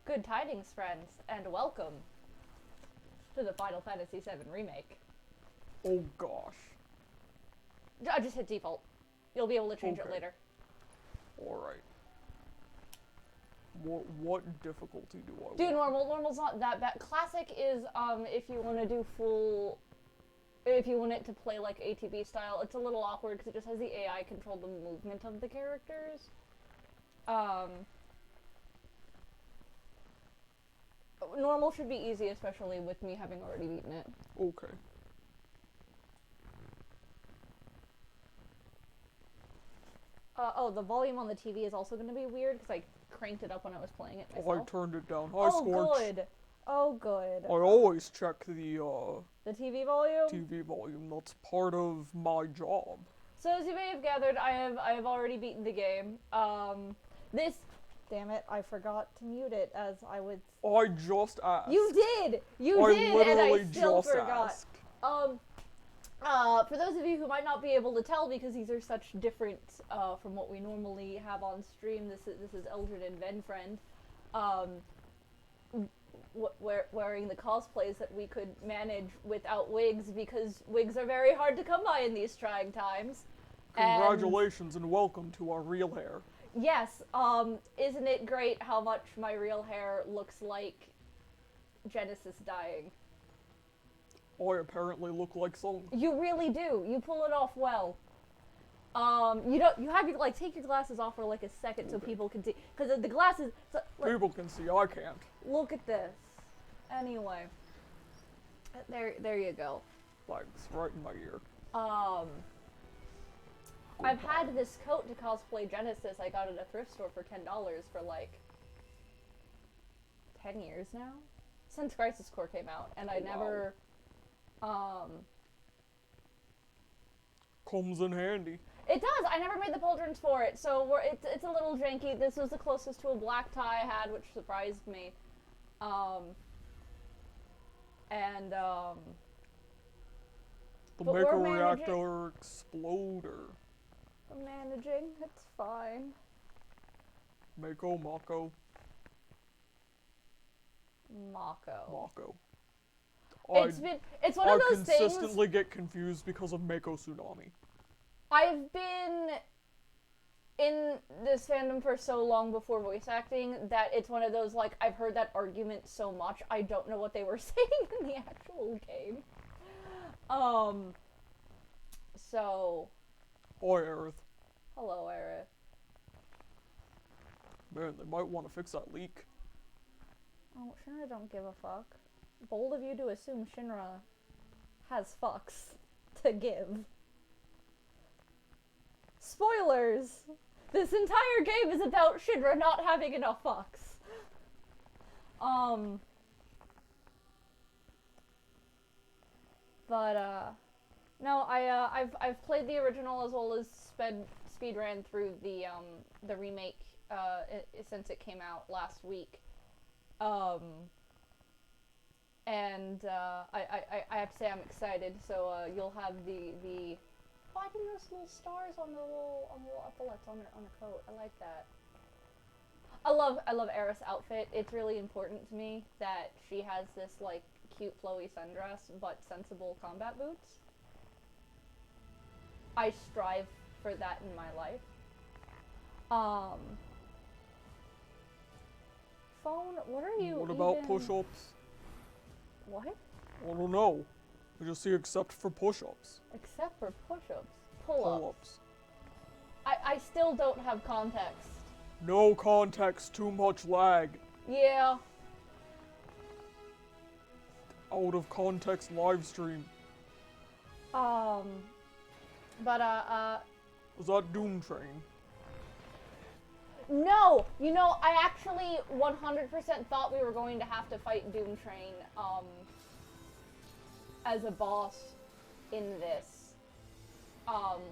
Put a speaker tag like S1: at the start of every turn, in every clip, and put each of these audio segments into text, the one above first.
S1: Good tidings, friends, and welcome to the Final Fantasy VII Remake.
S2: Oh gosh.
S1: I just hit default. You'll be able to change it later.
S2: Alright. What difficulty do I
S1: Do
S2: want?
S1: normal. Normal's not that bad. Classic is, if you want to do full... If you want it to play like ATB style, it's a little awkward because it just has the AI control the movement of the characters. Normal should be easy, especially with me having already beaten it.
S2: Okay.
S1: Oh, the volume on the TV is also going to be weird because I cranked it up when I was playing it myself.
S2: Oh, I turned it down. Hi,
S1: Oh,
S2: Scorch.
S1: good. Oh, good.
S2: I always check the
S1: TV volume?
S2: TV volume. That's part of my job.
S1: So as you may have gathered, I have already beaten the game. Damn it, I forgot to mute it as I would...
S2: I just asked.
S1: You did! You
S2: I
S1: did,
S2: literally
S1: and I still
S2: just
S1: forgot.
S2: Asked.
S1: For those of you who might not be able to tell because these are such different from what we normally have on stream, this is Eldred and Venfriend, wearing the cosplays that we could manage without wigs because wigs are very hard to come by in these trying times.
S2: Congratulations and welcome to our real hair.
S1: Yes, isn't it great how much my real hair looks like Genesis dying?
S2: I apparently look like someone.
S1: You really do. You pull it off well. You have to, like, take your glasses off for, like, a second so people can see. Because the glasses... So, like,
S2: People can see, I can't.
S1: look at this. Anyway. There you go.
S2: Thanks, right in my ear.
S1: I've had this coat to cosplay Genesis. I got it at a thrift store for $10 for, like, 10 years now? Since Crisis Core came out. And I never...
S2: Comes in handy.
S1: It does! I never made the pauldrons for it, so it's a little janky. This was the closest to a black tie I had, which surprised me.
S2: The
S1: but
S2: Mako
S1: we're
S2: Reactor Exploder.
S1: I'm managing, it's fine.
S2: Mako, Mako.
S1: Mako. It's one of those things...
S2: I consistently get confused because of Mako Tsunami.
S1: I've been in this fandom for so long before voice acting that it's one of those, like, I've heard that argument so much, I don't know what they were saying in the actual game. So...
S2: Oi, Aerith.
S1: Hello, Aerith.
S2: Man, they might want to fix that leak.
S1: Oh, Shinra don't give a fuck. Bold of you to assume Shinra has fucks to give. Spoilers! This entire game is about Shinra not having enough fucks. No, I've played the original as well as speed ran through the remake since it came out last week. I have to say I'm excited. So you'll have the why do those little stars on the little epaulets on her coat? I like that. I love Aerith's outfit. It's really important to me that she has this like cute flowy sundress but sensible combat boots. I strive for that in my life. Phone, what are you
S2: What about push-ups?
S1: What?
S2: I don't know. I just see except for push-ups.
S1: Except for push-ups. Pull-ups.
S2: Pull-ups.
S1: I still don't have context.
S2: No context, too much lag.
S1: Yeah.
S2: Out of context live stream. Was that Doom Train?
S1: No! You know, I actually 100% thought we were going to have to fight Doom Train, as a boss in this,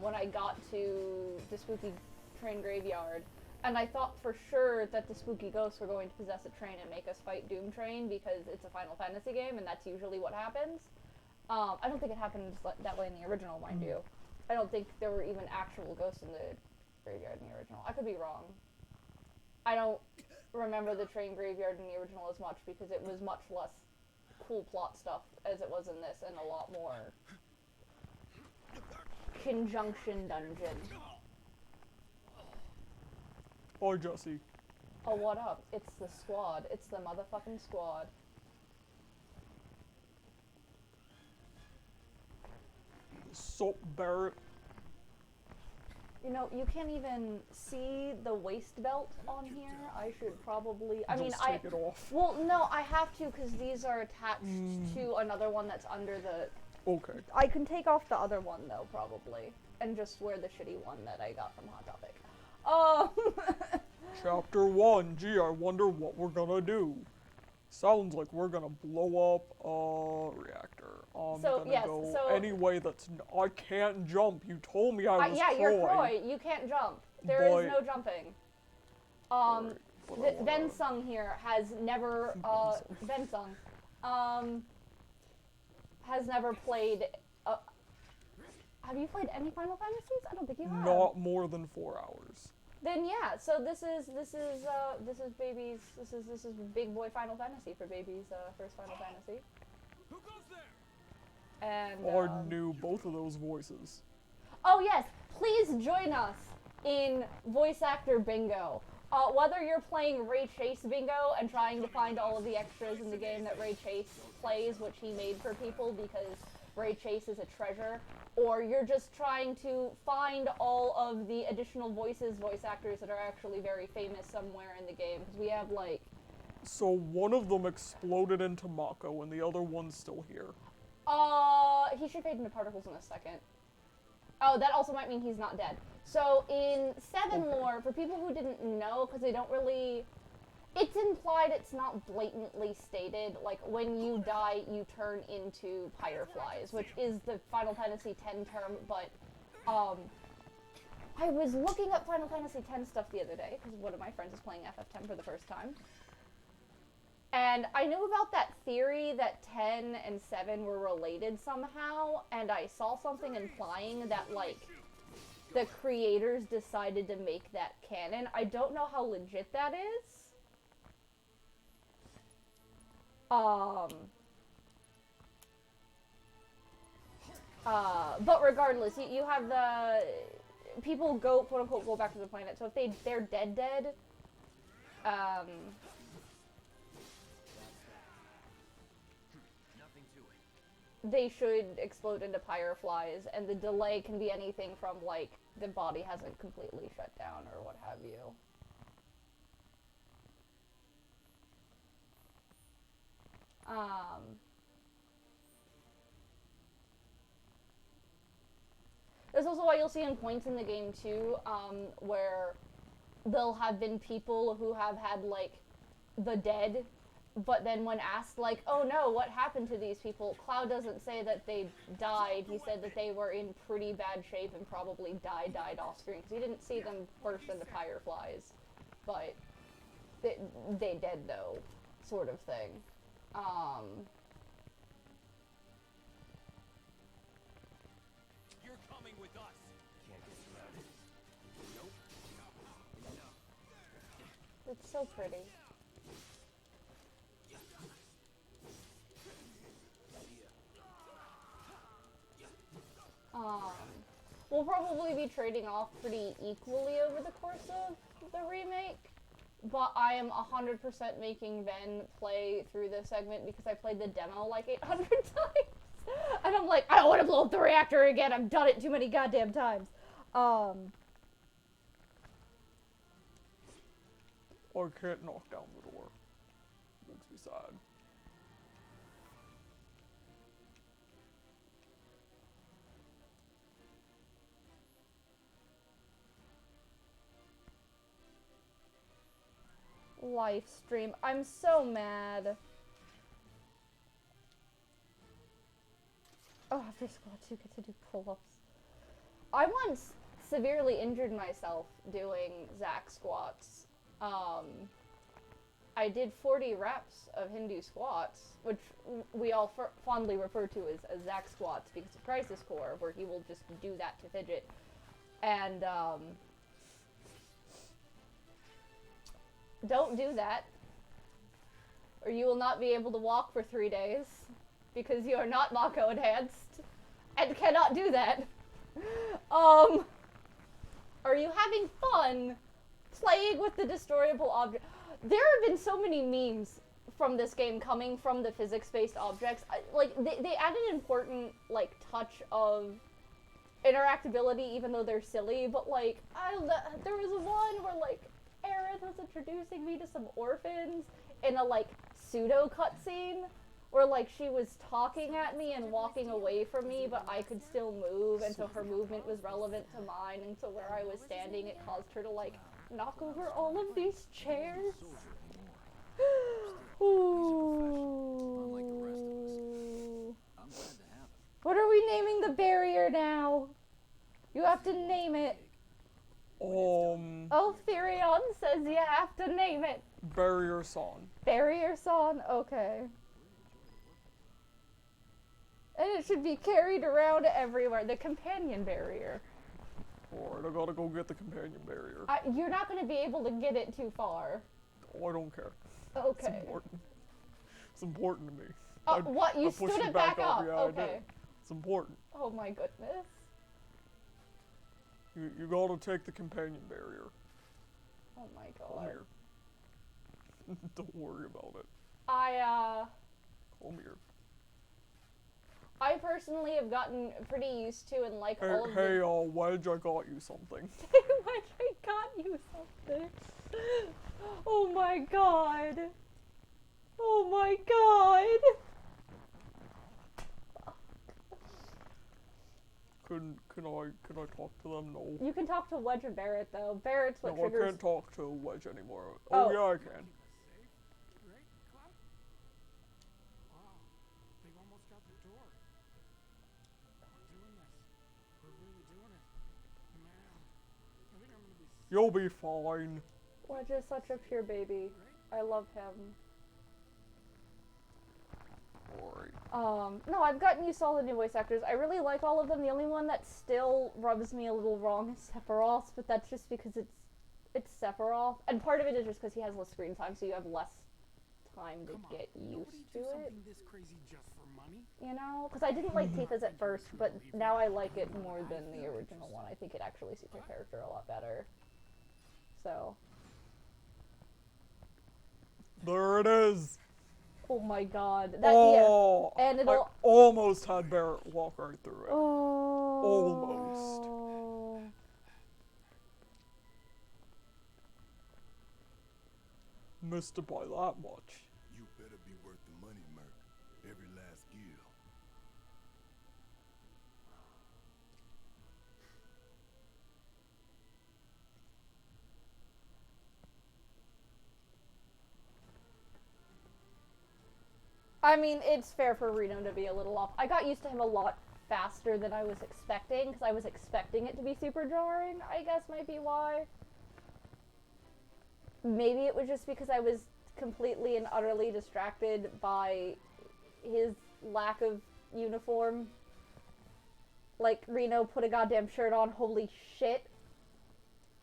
S1: when I got to the Spooky Train Graveyard. And I thought for sure that the spooky ghosts were going to possess a train and make us fight Doom Train because it's a Final Fantasy game and that's usually what happens. I don't think it happened that way in the original, mind you. I don't think there were even actual ghosts in the graveyard in the original. I could be wrong. I don't remember the train graveyard in the original as much because it was much less cool plot stuff as it was in this, and a lot more conjunction dungeon.
S2: Bye, Jesse.
S1: Oh, what up? It's the squad. It's the motherfucking squad.
S2: Sup, Barrett?
S1: You know, you can't even see the waist belt on here. I should probably... I mean,
S2: Just take it off.
S1: Well, no, I have to because these are attached to another one that's under the...
S2: Okay.
S1: I can take off the other one, though, probably. And just wear the shitty one that I got from Hot Topic.
S2: Chapter 1. Gee, I wonder what we're gonna do. Sounds like we're gonna blow up a reactor. I'm gonna go any way that's... I can't jump. You told me I was
S1: yeah,
S2: Croy.
S1: you're Croy. You can't jump. There is no jumping. Vensung here has never... Vensung. Has never played... have you played any Final Fantasies? I don't think you have.
S2: Not more than 4 hours.
S1: Then yeah, so this is baby's this is big boy Final Fantasy for baby's first Final Fantasy.
S3: Who goes there?
S1: And
S2: I knew both of those voices.
S1: oh yes, please join us in voice actor bingo. Whether you're playing Ray Chase bingo and trying to find all of the extras in the game that Ray Chase plays, which he made for people because Ray Chase is a treasure, or you're just trying to find all of the additional voice actors that are actually very famous somewhere in the game, because we have, like...
S2: So one of them exploded into Mako, and the other one's still here.
S1: He should fade into particles in a second. Oh, that also might mean he's not dead. So, in 7 lore, for people who didn't know, because they don't really... It's implied, it's not blatantly stated, like, when you die, you turn into fireflies, which is the Final Fantasy X term, but, I was looking up Final Fantasy X stuff the other day, because one of my friends is playing FF10 for the first time, and I knew about that theory that 10 and 7 were related somehow, and I saw something implying that, like, the creators decided to make that canon. I don't know how legit that is. But regardless, you have the people go, quote unquote, go back to the planet. So if they're dead, they should explode into fireflies, and the delay can be anything from, like, the body hasn't completely shut down or what have you. There's also why you'll see in points in the game too, where there'll have been people who have had, like, the dead, but then when asked, like, oh no, what happened to these people, Cloud doesn't say that they died, he said that they were in pretty bad shape and probably died off screen, because he didn't see them burst into fireflies, but they dead though, sort of thing.
S3: You're coming with us. Can't get surrounded. Nope.
S1: It's so pretty. We'll probably be trading off pretty equally over the course of the remake, but I am 100% making Ben play through this segment because I played the demo like 800 times. And I'm like, I don't want to blow up the reactor again. I've done it too many goddamn times.
S2: I can't knock down the door. Makes me sad.
S1: Live stream. I'm so mad. Oh, after school I do get to do pull-ups. I once severely injured myself doing Zach squats. I did 40 reps of Hindu squats, which we all fondly refer to as Zach squats because of Crisis Core, where he will just do that to fidget. And Don't do that. Or you will not be able to walk for 3 days. Because you are not Mako enhanced. And cannot do that. Are you having fun playing with the destroyable object? There have been so many memes from this game coming from the physics-based objects. Like, they added an important, like, touch of interactability, even though they're silly, but, like, there was one where, like, Aerith was introducing me to some orphans in a, like, pseudo cutscene, where, like, she was talking at me and walking away from me, but I could still move, and so her movement was relevant to mine, and so where I was standing, it caused her to, like, knock over all of these chairs. Ooh. What are we naming the barrier now? You have to name it. Oh, Therion says you have to name it.
S2: Barrier Son.
S1: Barrier Son? Okay. And it should be carried around everywhere. The companion barrier.
S2: Alright, I gotta go get the companion barrier.
S1: You're not gonna be able to get it too far.
S2: Oh, I don't care.
S1: Okay.
S2: It's important. It's important to me.
S1: What? You stood it back up?
S2: Yeah,
S1: okay.
S2: I did. It's important.
S1: Oh my goodness.
S2: You gotta take the companion barrier.
S1: Oh my god.
S2: Come here. Don't worry about it.
S1: Come
S2: here.
S1: I personally have gotten pretty used to and like all of
S2: Hey, Wedge, I got you something.
S1: Wedge, I got you something. Oh my god. Oh my god.
S2: Can I talk to them? No.
S1: You can talk to Wedge and Barrett though. Barrett's what triggers.
S2: No, I can't talk to Wedge anymore. Oh yeah, I can. You'll be fine.
S1: Wedge is such a pure baby. I love him.
S2: Alright.
S1: No, I've gotten used to all the new voice actors. I really like all of them. The only one that still rubs me a little wrong is Sephiroth, but that's just because it's Sephiroth. And part of it is just because he has less screen time, so you have less time to get used to it.
S3: This crazy just for money?
S1: You know? Because I didn't like Tifa's at first, but now I like it more than the original one. I think it actually suits her character a lot better. So.
S2: There it is!
S1: Oh my god.
S2: Yeah.
S1: And it'll...
S2: I almost had Barrett walk right through it.
S1: Oh.
S2: Almost. Missed it by that much.
S4: You better be worth the money, Merc. Every last gill.
S1: I mean, it's fair for Reno to be a little off. I got used to him a lot faster than I was expecting, because I was expecting it to be super jarring, I guess might be why. Maybe it was just because I was completely and utterly distracted by his lack of uniform. Like, Reno put a goddamn shirt on, holy shit.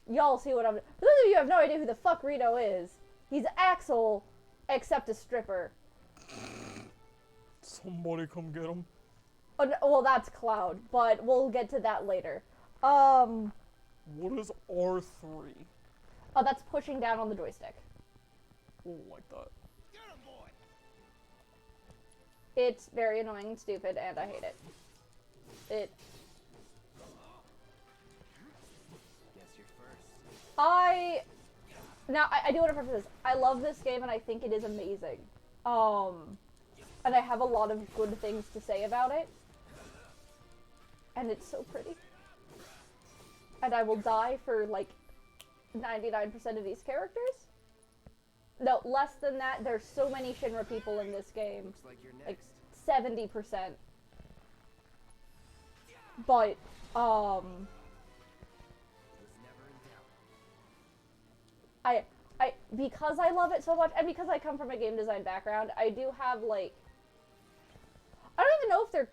S1: Y'all see what I'm... For those of you who have no idea who the fuck Reno is, he's Axel, except a stripper.
S2: Somebody come get him.
S1: Oh, no, well, that's Cloud, but we'll get to that later.
S2: What is R3?
S1: Oh, that's pushing down on the joystick.
S2: Oh, like that.
S1: It's very annoying and stupid, and I hate it.
S3: Guess you're first.
S1: I do want to preface this. I love this game, and I think it is amazing. And I have a lot of good things to say about it. And it's so pretty. And I will die for, like, 99% of these characters. No, less than that. There's so many Shinra people in this game.
S3: Looks like you're next.
S1: Like 70%. But,
S3: Was never in doubt.
S1: because I love it so much, and because I come from a game design background, I do have, like, I don't even know if they're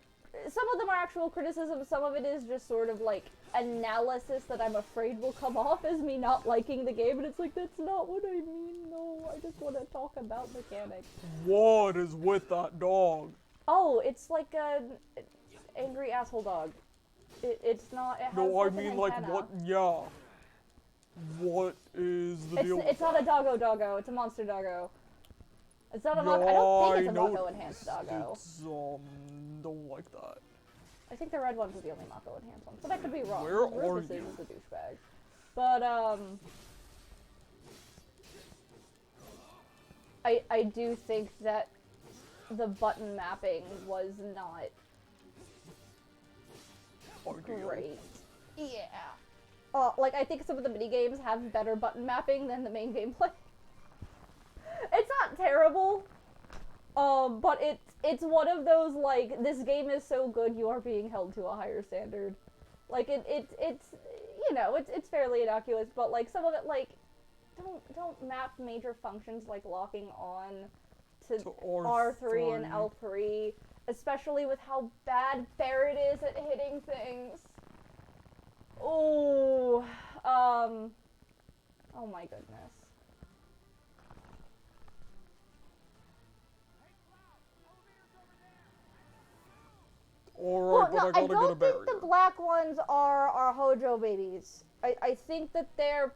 S1: some of them are actual criticism, some of it is just sort of like analysis that I'm afraid will come off as me not liking the game, and it's like, that's not what I mean, no, I just want to talk about mechanics.
S2: What is with that dog?
S1: Oh, it's like a angry asshole dog. It's not, it has
S2: No, I
S1: like
S2: mean
S1: an
S2: like
S1: antenna.
S2: what, yeah. What is the deal with
S1: It's not
S2: that?
S1: a doggo, it's a monster doggo. It's not a Mako, I don't think it's a Mako enhanced doggo.
S2: It's, don't like that.
S1: I think the red ones are the only Mako enhanced ones, but I could be wrong.
S2: Where are
S1: Rufus
S2: you?
S1: is a douchebag. But, I do think that the button mapping was not great. Yeah. Like, I think some of the minigames have better button mapping than the main gameplay. It's not terrible, but it's one of those, like, this game is so good you are being held to a higher standard. Like, it's you know, it's fairly innocuous, but, like, some of it, like, don't map major functions like locking on to R3 and L3, especially with how bad Barrett is at hitting things. Oh, oh my goodness.
S2: Alright, but I gotta get a barrier.
S1: I don't think the black ones are Hojo babies. I think that they're,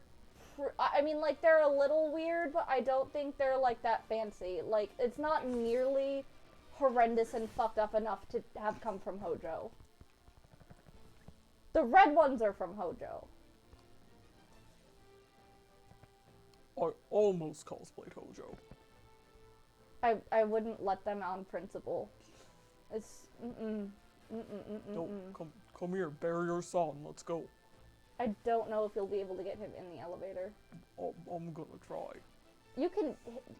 S1: I mean, like, they're a little weird, but I don't think they're, like, that fancy. Like, it's not nearly horrendous and fucked up enough to have come from Hojo. The red ones are from Hojo.
S2: I almost cosplayed Hojo.
S1: I wouldn't let them on principle. It's,
S2: No, come here, barrier-san, let's go.
S1: I don't know if you'll be able to get him in the elevator.
S2: I'm gonna try.
S1: You can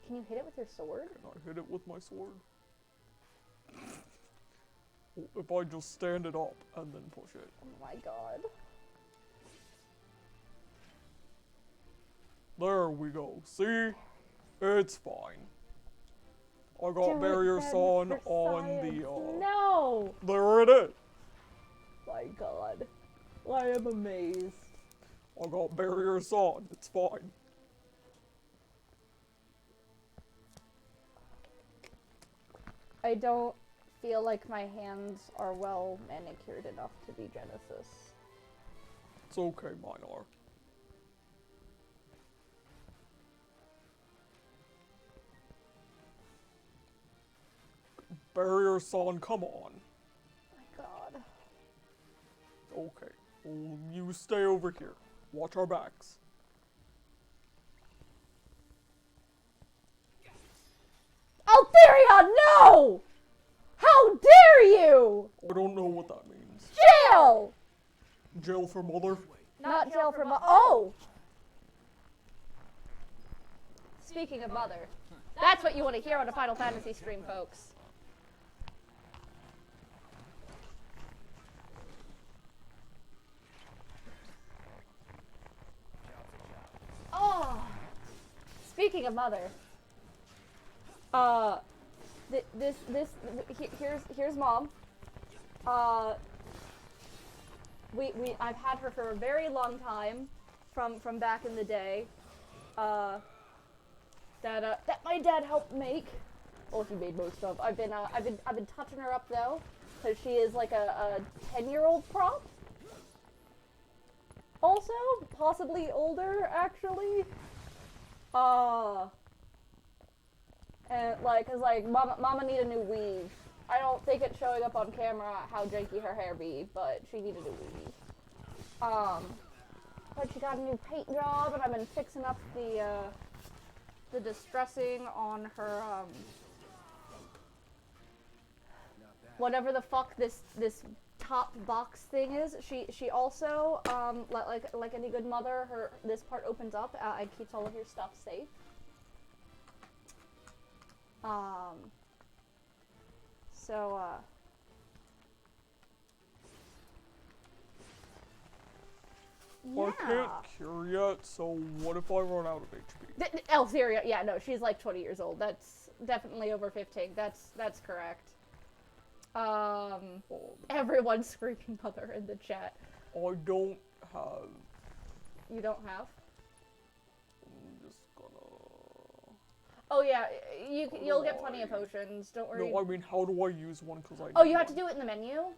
S1: you hit it with your sword?
S2: Can I hit it with my sword? If I just stand it up and then push it.
S1: Oh my god.
S2: There we go. See? It's fine. I got barrier-san on the,
S1: No!
S2: There it is!
S1: My god. I am amazed.
S2: I got barrier-san. It's fine.
S1: I don't feel like my hands are well manicured enough to be Genesis.
S2: It's okay, mine are. Barrier-san, come on.
S1: My god.
S2: Okay. Well, you stay over here. Watch our backs.
S1: Altherion, no! How dare you!
S2: I don't know what that means.
S1: Jail!
S2: Jail for mother?
S1: Not jail for oh! Speaking of mother, that's what you want to hear on a Final Fantasy stream, folks. Oh! Speaking of mother, here's mom. I've had her for a very long time, from back in the day. That my dad helped make. Well, he made most of. I've been touching her up though, because she is like a 10-year-old prop. Also, possibly older, actually. And like, cause like, mama need a new weave. I don't think it's showing up on camera how janky her hair be, but she needed a weave. But she got a new paint job, and I've been fixing up the distressing on her, whatever the fuck this top box thing is. She also, like any good mother, this part opens up and keeps all of your stuff safe. So, yeah.
S2: I can't cure yet, so what if I run out of HP?
S1: Eltheria, yeah, no, she's like 20 years old. That's definitely over 15. That's correct. Everyone's screaming mother in the chat.
S2: I don't have.
S1: You don't have?
S2: I'm just gonna.
S1: Oh yeah, you'll get plenty of potions. Don't worry.
S2: No, I mean, how do I use one? Cause I.
S1: Oh, you have to do it in the menu.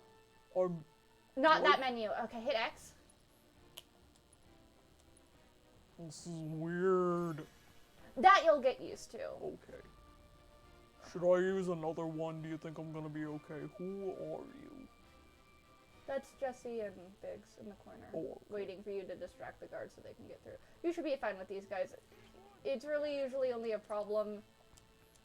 S1: Not
S2: what?
S1: that menu. Okay, hit X.
S2: This is weird.
S1: That you'll get used to.
S2: Okay. Should I use another one? Do you think I'm gonna be okay? Who are you?
S1: That's Jesse and Biggs in the corner,
S2: okay.
S1: Waiting for you to distract the guards so they can get through. You should be fine with these guys. It's really usually only a problem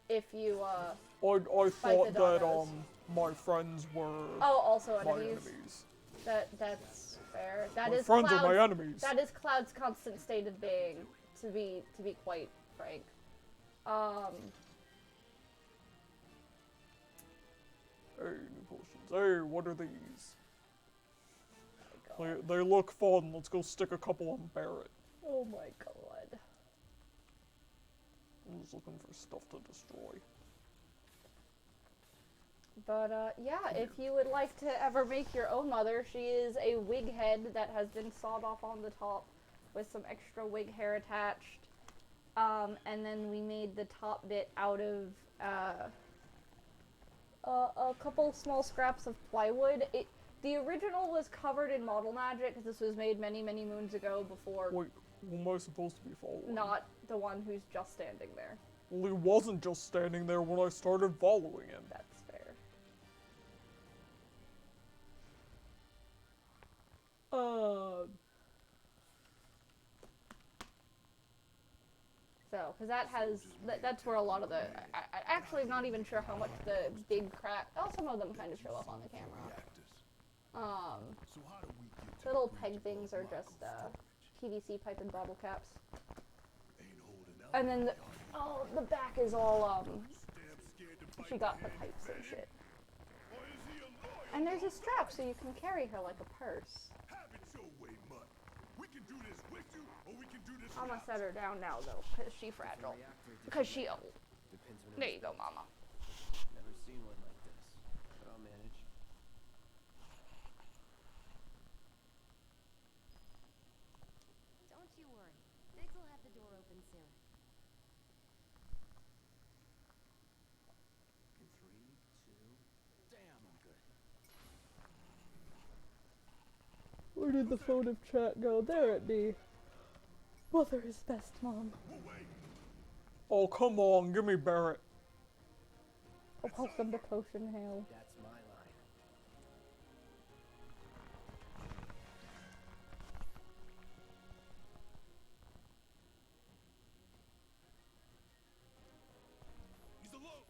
S1: if you,
S2: I thought that, my friends were
S1: also
S2: my
S1: enemies. That's fair.
S2: My friends are my enemies.
S1: That is Cloud's constant state of being, to be quite frank.
S2: Hey, new potions. Hey, what are these? They look fun. Let's go stick a couple on Barrett.
S1: Oh my god.
S2: I'm just looking for stuff to destroy.
S1: But, yeah, if you would like to ever make your own mother, she is a wig head that has been sawed off on the top with some extra wig hair attached. And then we made the top bit out of, a couple small scraps of plywood. The original was covered in model magic, because this was made many, many moons ago before.
S2: Wait, who am I supposed to be following?
S1: Not the one who's just standing there.
S2: Well, he wasn't just standing there when I started following him.
S1: That's fair. So, because that's where a lot of the, I actually am not even sure how much the big crack, some of them kind of show up on the camera.
S4: So how do we get to
S1: Little
S4: the
S1: peg
S4: bridge
S1: things
S4: where
S1: are
S4: my
S1: just,
S4: storage?
S1: PVC pipe and bottle caps.
S4: Ain't holding out.
S1: And then, the back is all,
S4: Damn scared to bite
S1: she got the pipes and shit.
S4: Or is he a lawyer?
S1: And there's a strap so you can carry her like a purse.
S4: Have it your way, Mutt. We can do this with you, or we can do this
S1: I'm gonna
S4: without
S1: set her down now though, because she's fragile. Because she old.
S3: Depends when
S1: There you go, mama.
S3: Never seen one like this, but I'll manage.
S5: Don't you worry. Biggs will have the door open soon.
S3: In 3, 2, damn, I'm good.
S1: Where did the phone of chat go? There it be. Mother is best, Mom.
S2: Oh, come on, give me Barrett.
S1: Oh, welcome to Potion Hail.
S3: That's my line.
S4: He's alone.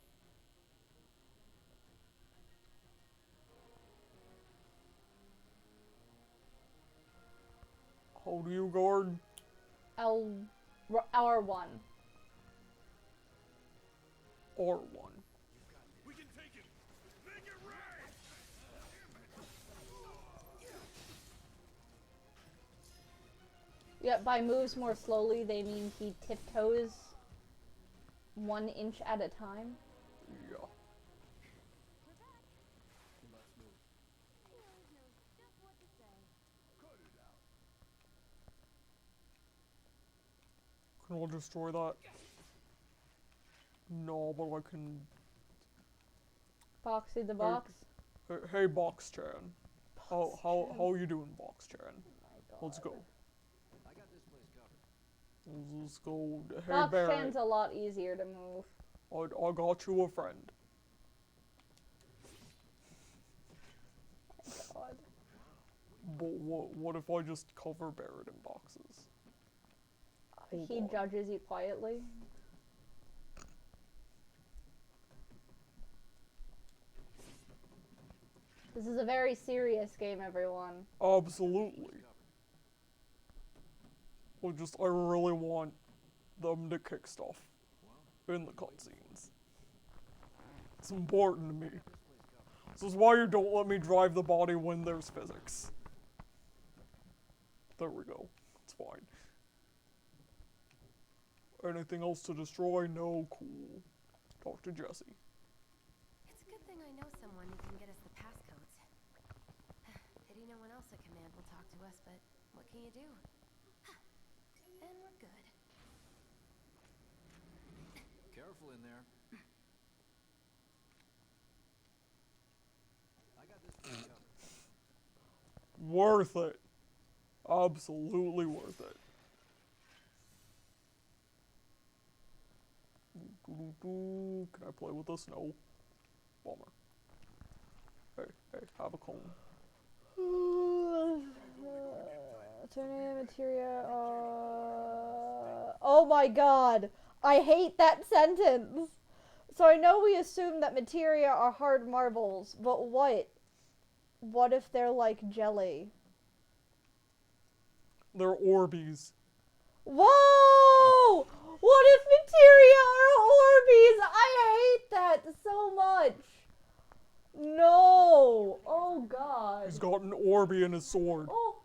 S2: How do you guard?
S1: R1.
S2: R1.
S4: We can take it. Make it right.
S1: Yeah, by moves more slowly, they mean he tiptoes 1 inch at a time.
S2: Yeah.
S3: He must move.
S5: He always knows just what to say.
S4: Cut it out.
S2: Can I destroy that? No, but I can.
S1: Boxy the box.
S2: Hey, Box Chan. How you doing, Box Chan? Let's go.
S3: I got this place covered.
S2: Let's go. Hey,
S1: Box
S2: Barrett.
S1: Chan's a lot easier to move.
S2: I got you a friend.
S1: God.
S2: But what if I just cover Barrett in boxes? Hold
S1: He
S2: on.
S1: judges you quietly. This is a very serious game, everyone.
S2: Absolutely. I really want them to kick stuff in the cutscenes. It's important to me. This is why you don't let me drive the body when there's physics. There we go. It's fine. Anything else to destroy? No, cool. Talk to Jesse.
S5: It's a good thing I know someone who can get us the passcodes. Pity no one else at command will talk to us, but what can you do? And we're good.
S3: Careful in there. I got this thing covered.
S2: Worth it. Absolutely worth it. Can I play with this? No. Bummer. Hey, have a cone.
S1: Turning materia. Oh my god! I hate that sentence! So I know we assume that materia are hard marbles, but what? What if they're like jelly?
S2: They're Orbeez.
S1: Whoa! What if materia are Orbeez? I hate that so much! No! Oh god.
S2: He's got an Orby in his sword.
S1: Oh,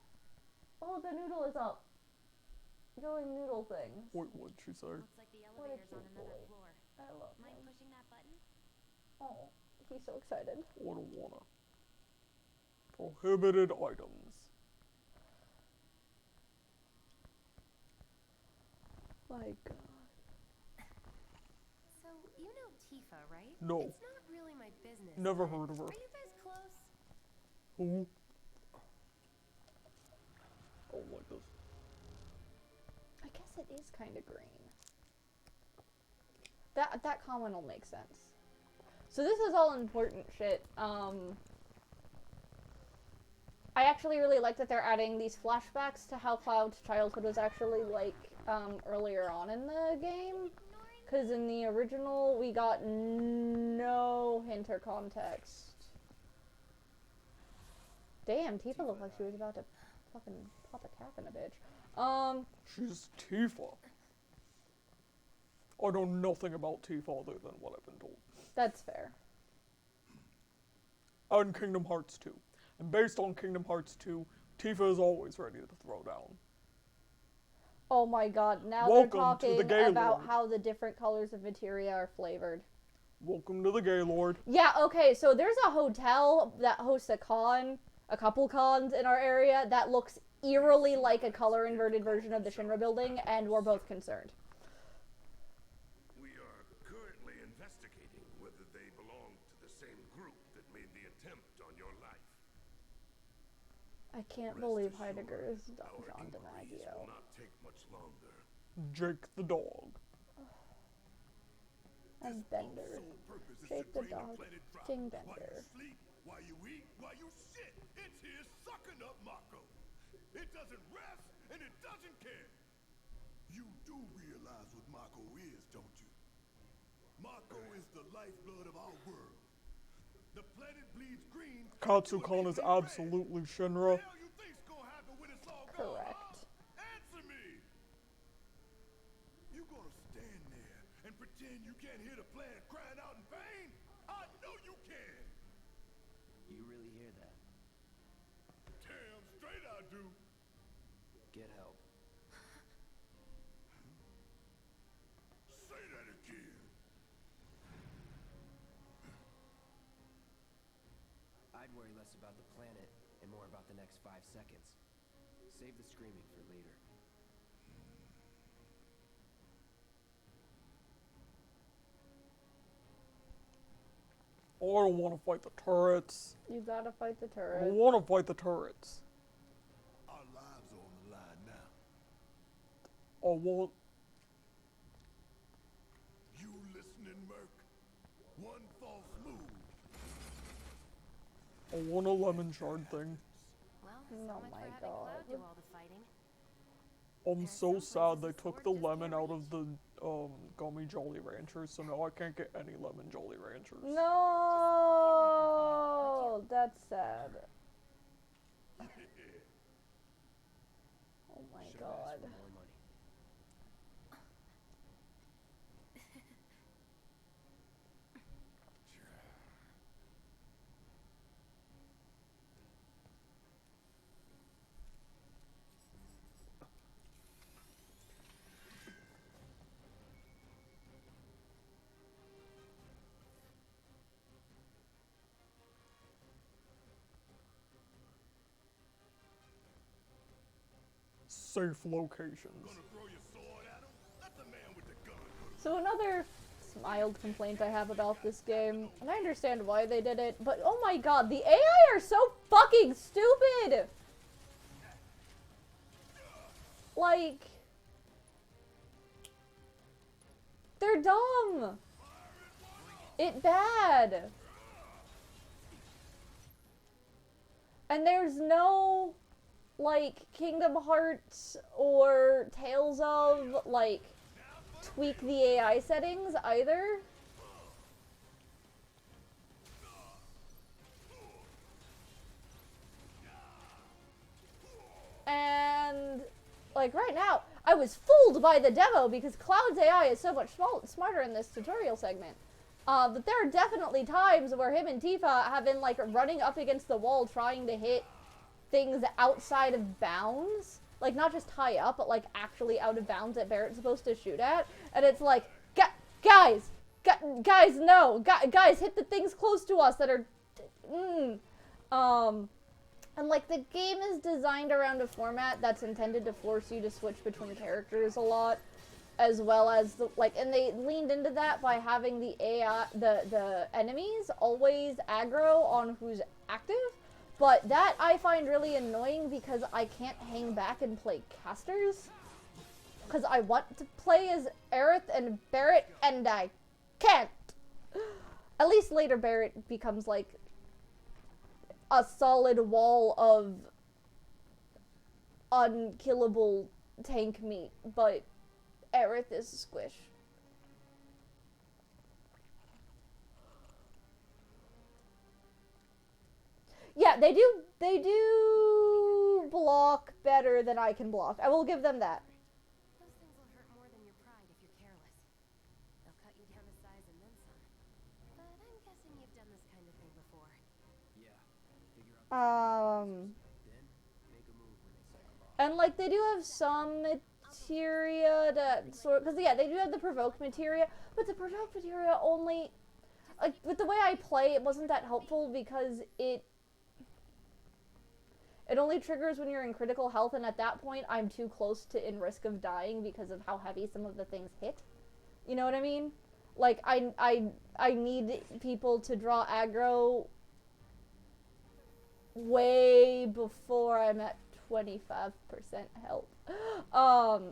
S1: the noodle is up. Doing noodle things.
S2: Wait, what'd she say?
S5: Looks like the elevator's on another floor.
S1: I love
S5: Mind
S1: him.
S5: pushing that button?
S1: Oh, he's so excited.
S2: I don't wanna. Prohibited items.
S1: My god.
S5: So, you know Tifa, right?
S2: No.
S5: It's not really my business.
S2: Never
S5: but
S2: heard of her.
S5: Are you guys close?
S2: Who? I don't like this.
S1: I guess it is kind of green. That comment will make sense. So this is all important shit. I actually really like that they're adding these flashbacks to how Cloud's childhood was actually like earlier on in the game. Because in the original, we got no hint or context. Damn, Tifa looked like she was about to fucking pop a cap in a bitch.
S2: She's Tifa. I know nothing about Tifa other than what I've been told.
S1: That's fair.
S2: And Kingdom Hearts 2. And based on Kingdom Hearts 2, Tifa is always ready to throw down.
S1: Oh my god, now
S2: Welcome
S1: they're
S2: to the
S1: talking
S2: Gay
S1: about
S2: Lord.
S1: how the different colors of materia are flavored.
S2: Welcome to the Gaylord.
S1: Yeah, okay, so there's a hotel that hosts a couple cons in our area that looks eerily like a color inverted version of the Shinra building, and we're both concerned.
S4: We are currently investigating whether they belong to the same group that made the attempt on your life.
S1: I can't
S4: Rest
S1: believe
S4: assured,
S1: Heidegger is
S4: our
S1: John
S4: inquiries
S1: DiMaggio.
S4: will not take much longer.
S2: Jake the dog.
S1: And Bender.
S4: Sole purpose is
S1: Jake
S4: to
S1: the
S4: drain
S1: dog.
S4: planet dry.
S1: King
S4: While you
S1: Bender.
S4: sleep, while you eat, while you shit, it's here sucking up Mako. It doesn't rest and it doesn't care. You do realize what Mako is, don't you? Mako is the lifeblood of our world. The planet bleeds green.
S2: Katsukan is absolutely Shinra.
S4: What the hell you think's gonna happen when it's all gone,
S1: Correct.
S4: huh? Answer me. You gonna stand there and pretend you can't hear the planet crying out in pain? I know you can.
S3: You really hear that?
S4: Damn straight I do.
S3: Get help.
S4: Say that again.
S3: I'd worry less about the planet and more about the next 5 seconds. Save the screaming for later.
S2: I don't want to fight the turrets.
S1: You gotta fight the
S2: I
S1: turret.
S2: want to fight the turrets.
S4: Our lives are on the line now.
S2: I want...
S4: You listening, Merc? One false move.
S2: I want a lemon shard thing.
S5: Well,
S1: Oh
S5: so much
S1: my
S5: for having
S1: God.
S5: Cloud do all the fighting.
S2: I'm
S5: There's
S2: so
S5: some
S2: sad they
S5: places
S2: took
S5: the
S2: the
S5: sword just
S2: lemon
S5: can't
S2: out of the gummy Jolly Ranchers, so now I can't get any lemon Jolly Ranchers.
S1: No, that's sad. Oh my
S3: Should've
S1: god.
S3: asked for more money.
S2: safe locations.
S1: So another mild complaint I have about this game, and I understand why they did it, but oh my god, the AI are so fucking stupid! Like, they're dumb! It bad! And there's no, like, Kingdom Hearts or Tales of, like, tweak the AI settings either. And, like, right now, I was fooled by the demo because Cloud's AI is so much smarter in this tutorial segment. But there are definitely times where him and Tifa have been, like, running up against the wall trying to hit things outside of bounds. Like, not just high up, but, like, actually out of bounds that Barrett's supposed to shoot at. And it's like, guys, no. Guys, hit the things close to us that are... And, like, the game is designed around a format that's intended to force you to switch between characters a lot, as well as, the, like, and they leaned into that by having the AI, the enemies always aggro on who's active, but that I find really annoying because I can't hang back and play casters, because I want to play as Aerith and Barrett, and I can't. At least later Barrett becomes, like, a solid wall of unkillable tank meat, but Aerith is a squish. Yeah, they do block better than I can block. I will give them that.
S5: Those things will hurt more than your pride if you're careless. They'll cut you down to size and then some. But I'm guessing you've done this kind of thing before.
S3: Yeah. Figure out then make a move when they cycle off.
S1: And, like, they do have some materia that sort, because yeah, they do have the provoke materia, but the provoke materia only, like, with the way I play, it wasn't that helpful because it only triggers when you're in critical health, and at that point I'm too close to in risk of dying because of how heavy some of the things hit. You know what I mean? Like, I need people to draw aggro way before I'm at 25% health.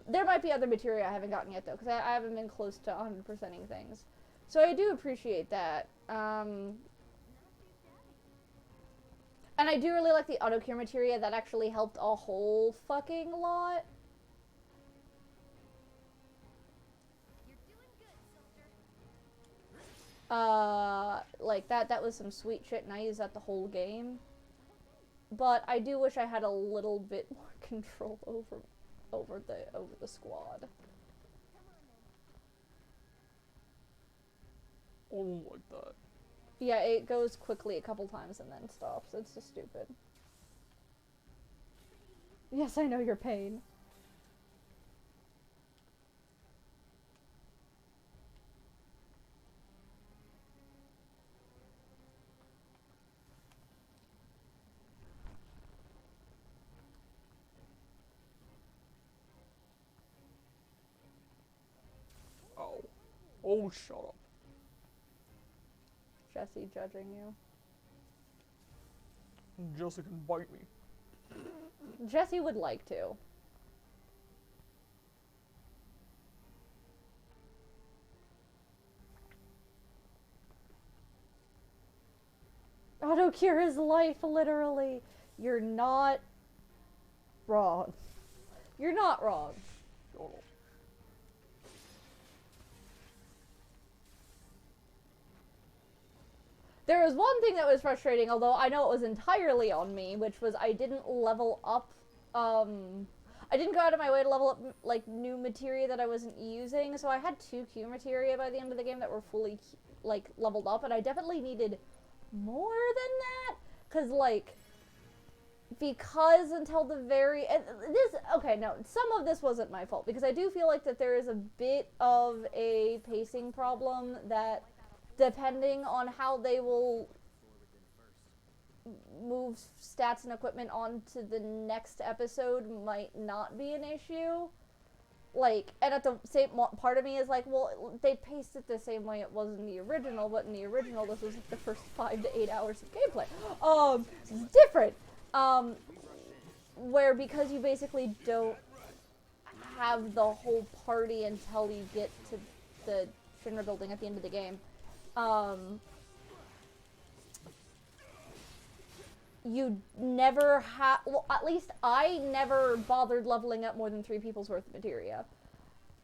S1: There might be other materia I haven't gotten yet, though, because I haven't been close to 100%ing things. So I do appreciate that. And I do really like the auto-cure materia. That actually helped a whole fucking lot.
S5: You're doing good, soldier.
S1: Like, that was some sweet shit, and I use that the whole game. But I do wish I had a little bit more control over the squad.
S2: Oh, like that.
S1: Yeah, it goes quickly a couple times and then stops. It's just stupid. Yes, I know your pain.
S2: Oh. Oh, shut up.
S1: Jesse judging you.
S2: Jesse can bite me.
S1: Jesse would like to. Auto-cure his life, literally. You're not wrong. You're not wrong.
S2: Shut up.
S1: There was one thing that was frustrating, although I know it was entirely on me, which was I didn't level up, I didn't go out of my way to level up, like, new materia that I wasn't using, so I had 2 Q materia by the end of the game that were fully, like, leveled up, and I definitely needed more than that, because until the very, some of this wasn't my fault, because I do feel like that there is a bit of a pacing problem that, depending on how they will, move stats and equipment onto the next episode might not be an issue. Like, and at the same part of me is like, well, they paced it the same way it was in the original, but in the original, this was like the first 5 to 8 hours of gameplay. It's different. Where because you basically don't have the whole party until you get to the Shinra building at the end of the game, you never have, well, at least I never bothered leveling up more than 3 people's worth of materia.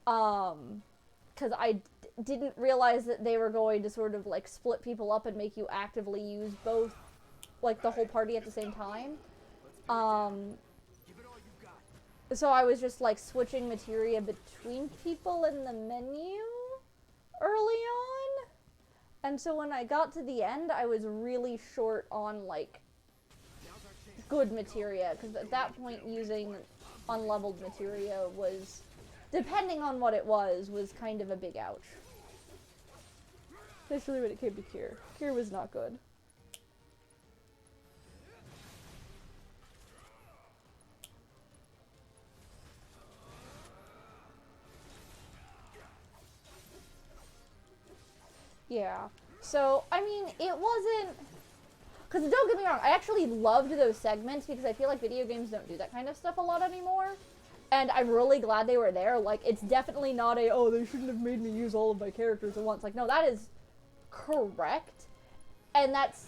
S1: Because I didn't realize that they were going to sort of, like, split people up and make you actively use both, like, the whole party at the same time. So I was just, like, switching materia between people in the menu early on. And so when I got to the end, I was really short on, like, good materia, because at that point using unleveled materia was, depending on what it was kind of a big ouch. Especially when it came to Cure. Cure was not good. Yeah. So, I mean, it wasn't... Because don't get me wrong, I actually loved those segments because I feel like video games don't do that kind of stuff a lot anymore. And I'm really glad they were there. Like, it's definitely not a, oh, they shouldn't have made me use all of my characters at once. Like, no, that is correct. And that's,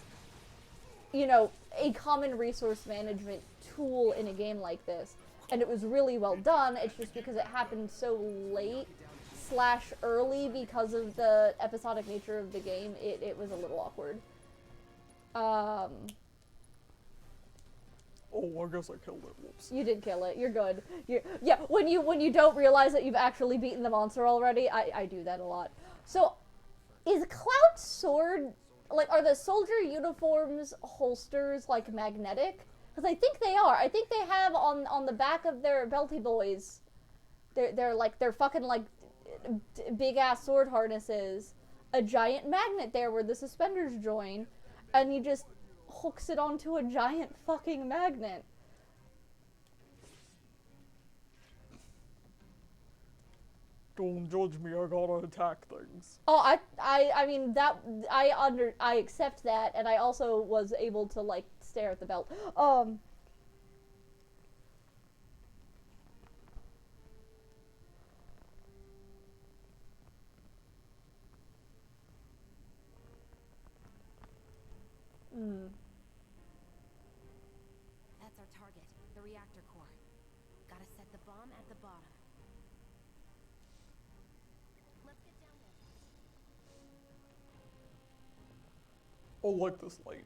S1: you know, a common resource management tool in a game like this. And it was really well done. It's just because it happened so late / early because of the episodic nature of the game, it was a little awkward. Oh,
S2: I guess I killed it. Whoops.
S1: You did kill it. You're good. Yeah, when you don't realize that you've actually beaten the monster already, I do that a lot. So, is Cloud's sword, like, are the soldier uniforms holsters, like, magnetic? Because I think they are. I think they have on the back of their belty boys, they're fucking, like, big-ass sword harnesses, a giant magnet there where the suspenders join, and you just hooks it onto a giant fucking magnet.
S2: Don't judge me, I gotta attack things.
S1: Oh, I mean, that, I accept that, and I also was able to, like, stare at the belt.
S5: That's our target, the reactor core. Gotta set the bomb at the bottom. Let's get down there.
S2: Oh, like this light.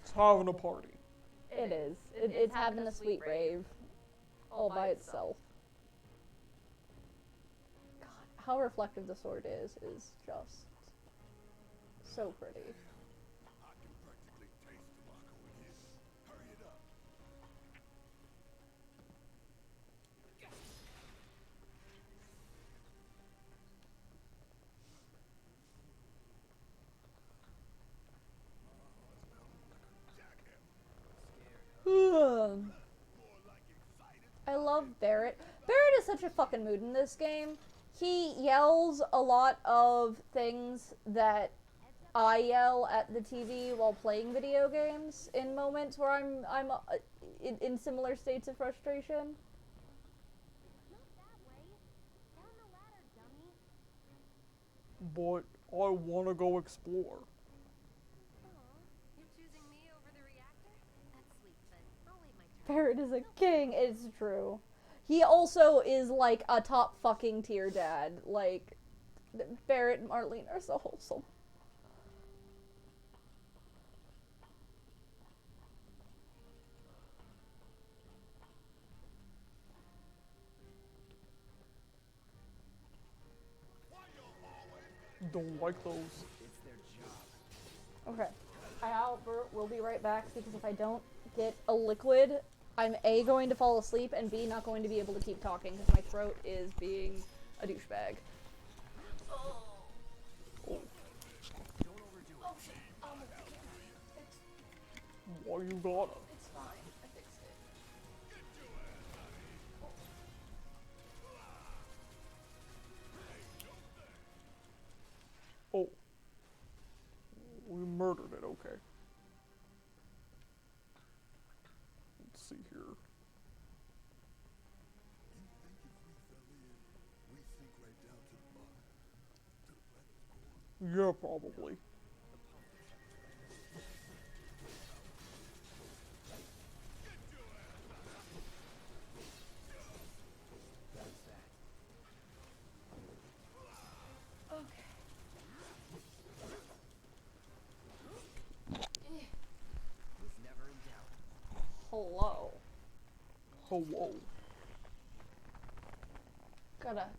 S2: It's having a party.
S1: It is. It's having a sweet rave. All by itself. God, how reflective the sword is just so pretty.
S4: I can practically taste Mako in here. Hurry it up.
S1: I love Barrett. Barrett is such a fucking mood in this game. He yells a lot of things that I yell at the TV while playing video games in moments where I'm in similar states of frustration.
S5: Not that way. Down the ladder, dummy.
S2: But I wanna go explore.
S5: Aw, you're choosing me over the reactor? That's sweet, but I'll wait my turn.
S1: Barrett is a king, it's true. He also is like a top fucking tier dad. Like, Barrett and Marlene are so wholesome.
S2: Don't like those.
S3: It's their job.
S1: Okay. We'll be right back because if I don't get a liquid, I'm A, going to fall asleep, and B, not going to be able to keep talking because my throat is being a douchebag.
S3: Don't overdo it.
S2: Oh, you got it.
S1: It's fine. I fixed it.
S2: Oh. We murdered it, okay. Let's see here.
S4: You think if we fell in, we sink right down to the bottom? To the planet's core?
S2: Yeah, probably.
S1: Okay.
S3: Was never in doubt.
S1: Hello.
S2: Hello.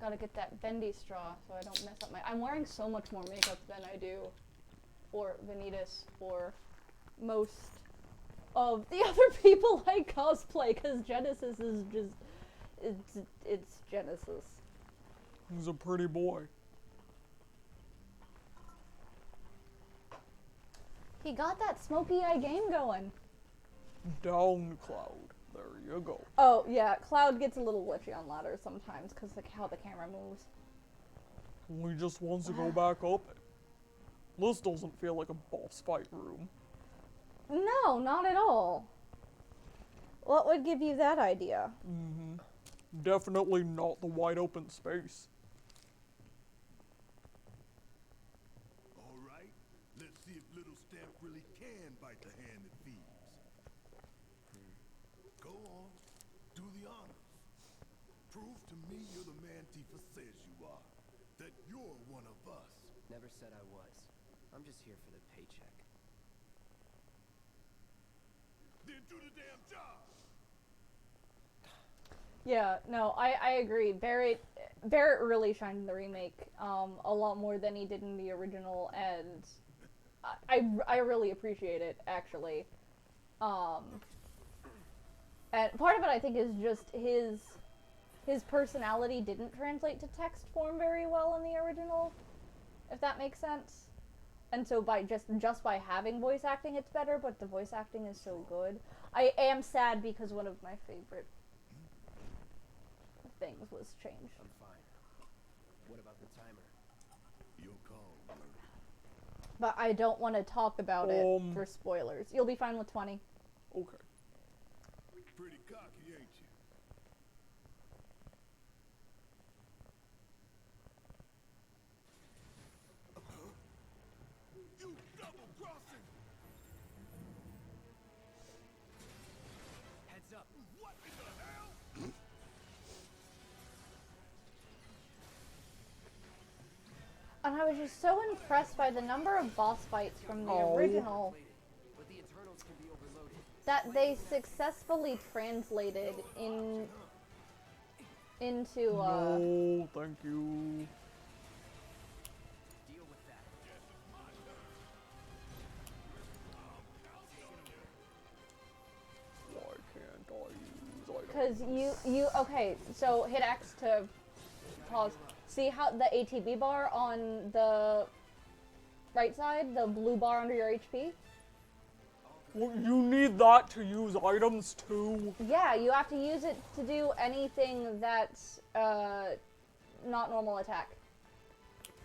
S1: Gotta get that bendy straw so I don't mess up my. I'm wearing so much more makeup than I do, or Vanitas, or most of the other people I cosplay, because Genesis is just, it's Genesis.
S2: He's a pretty boy.
S1: He got that smoky eye game going.
S2: Down, Cloud. There you go.
S1: Oh yeah, Cloud gets a little glitchy on ladders sometimes because of how the camera moves.
S2: He just wants to go back up it. This doesn't feel like a boss fight room.
S1: No, not at all. What would give you that idea?
S2: Mm-hmm. Definitely not the wide open space.
S4: All right, let's see if little Stamp really can bite the hand that feeds. Go on, do the honors. Prove to me you're the man Tifa says you are. That you're one of us.
S3: Never said I was. I'm just here for the paycheck.
S4: Then do the damn job.
S1: Yeah, no, I agree. Barrett really shined in the remake a lot more than he did in the original, and I really appreciate it, actually. And part of it, I think, is just his personality didn't translate to text form very well in the original, if that makes sense. And so by just by having voice acting, it's better, but the voice acting is so good. I am sad because one of my favorite things was changed.
S3: I'm fine. What about the timer?
S4: You're calm,
S1: But I don't want to talk about it for spoilers. You'll be fine with 20.
S2: Okay.
S4: Pretty cocky, ain't you? You double-crossing!
S3: Heads up.
S4: What in the hell?
S1: And I was just so impressed by the number of boss fights from the original
S3: But the internals can be overloaded.
S1: that they successfully translated into
S2: No, thank you.
S3: Deal with that.
S2: Why can't I use
S1: because you okay, so hit X to pause. See how the ATB bar on the right side, the blue bar under your HP?
S2: Well, you need that to use items too?
S1: Yeah, you have to use it to do anything that's not normal attack.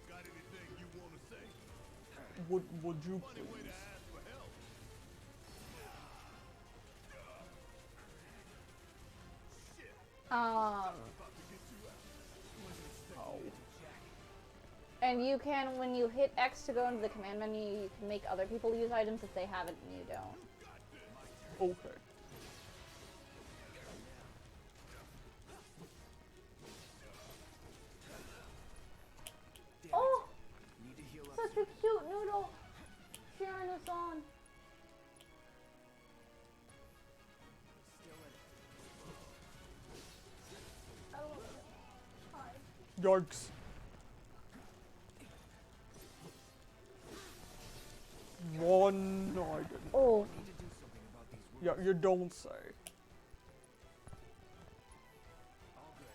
S4: Got anything you want to say?
S2: Would you
S4: Funny way to
S2: please?
S4: ask for help.
S1: Um,
S2: Ow.
S1: and you can, when you hit X to go into the command menu, you can make other people use items if they have it and you don't.
S2: Okay.
S1: Oh,
S3: Need to heal up.
S1: such a cute noodle cheering us on.
S3: Still in it.
S1: I love it. Hi.
S2: Yikes. One. No, I didn't.
S1: Oh,
S3: Need to do something about these rules.
S2: Yeah, you don't say.
S3: All good.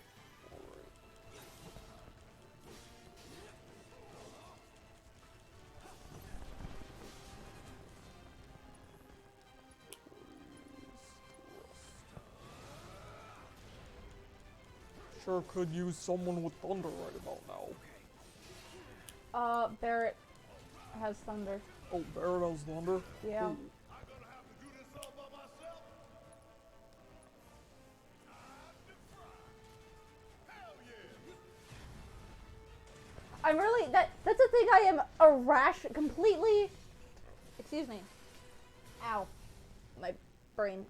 S2: Sure could use someone with thunder right about now.
S1: Barrett has thunder.
S2: Oh, Barrett has thunder?
S1: Yeah.
S2: Ooh.
S1: I'm really, that's the thing, I am completely, excuse me. Ow. My brain.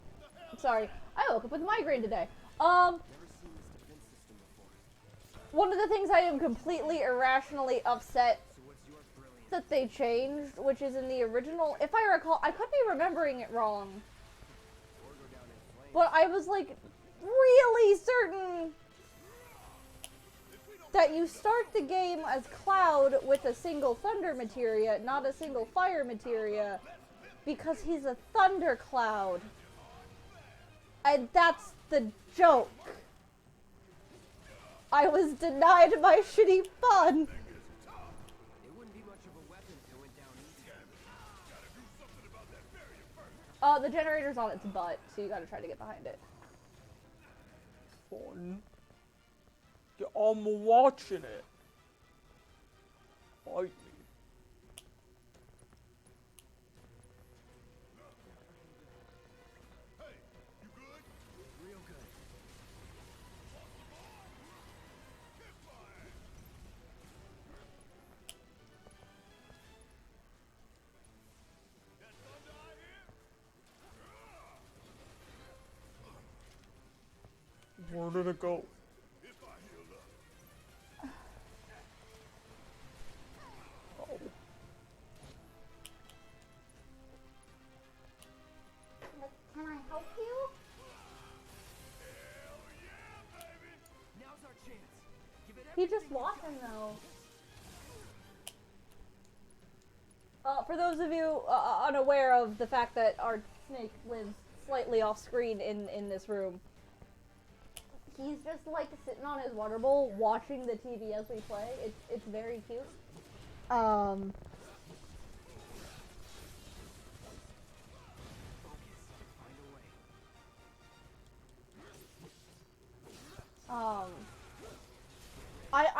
S1: Sorry. I woke up with a migraine today. One of the things I am completely irrationally upset that they changed, which is in the original, if I recall, I could be remembering it wrong, but I was like really certain that you start the game as Cloud with a single thunder materia, not a single fire materia, because he's a thunder cloud. And that's the joke. I was denied my shitty fun.
S3: It wouldn't be much of a weapon if it went down easy.
S1: The generator's on its butt, so you gotta try to get behind it.
S2: Fun. Yeah, I'm watching it. Fight me. Where did it go? Oh.
S1: Can I help you?
S3: Now's our chance. Give it
S1: He's just watching though. For those of you unaware of the fact that our snake lives slightly off screen in this room, he's just like sitting on his water bowl watching the TV as we play. It's very cute.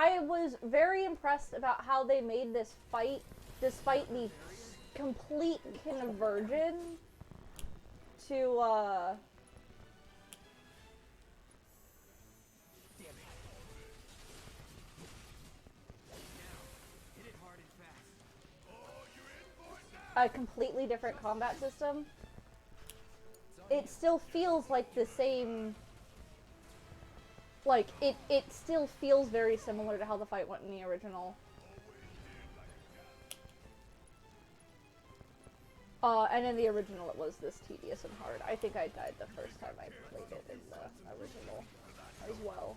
S1: I was very impressed about how they made this fight, despite the complete conversion to, a completely different combat system. It still feels like the same, like, it still feels very similar to how the fight went in the original. And in the original it was this tedious and hard. I think I died the first time I played it in the original as well.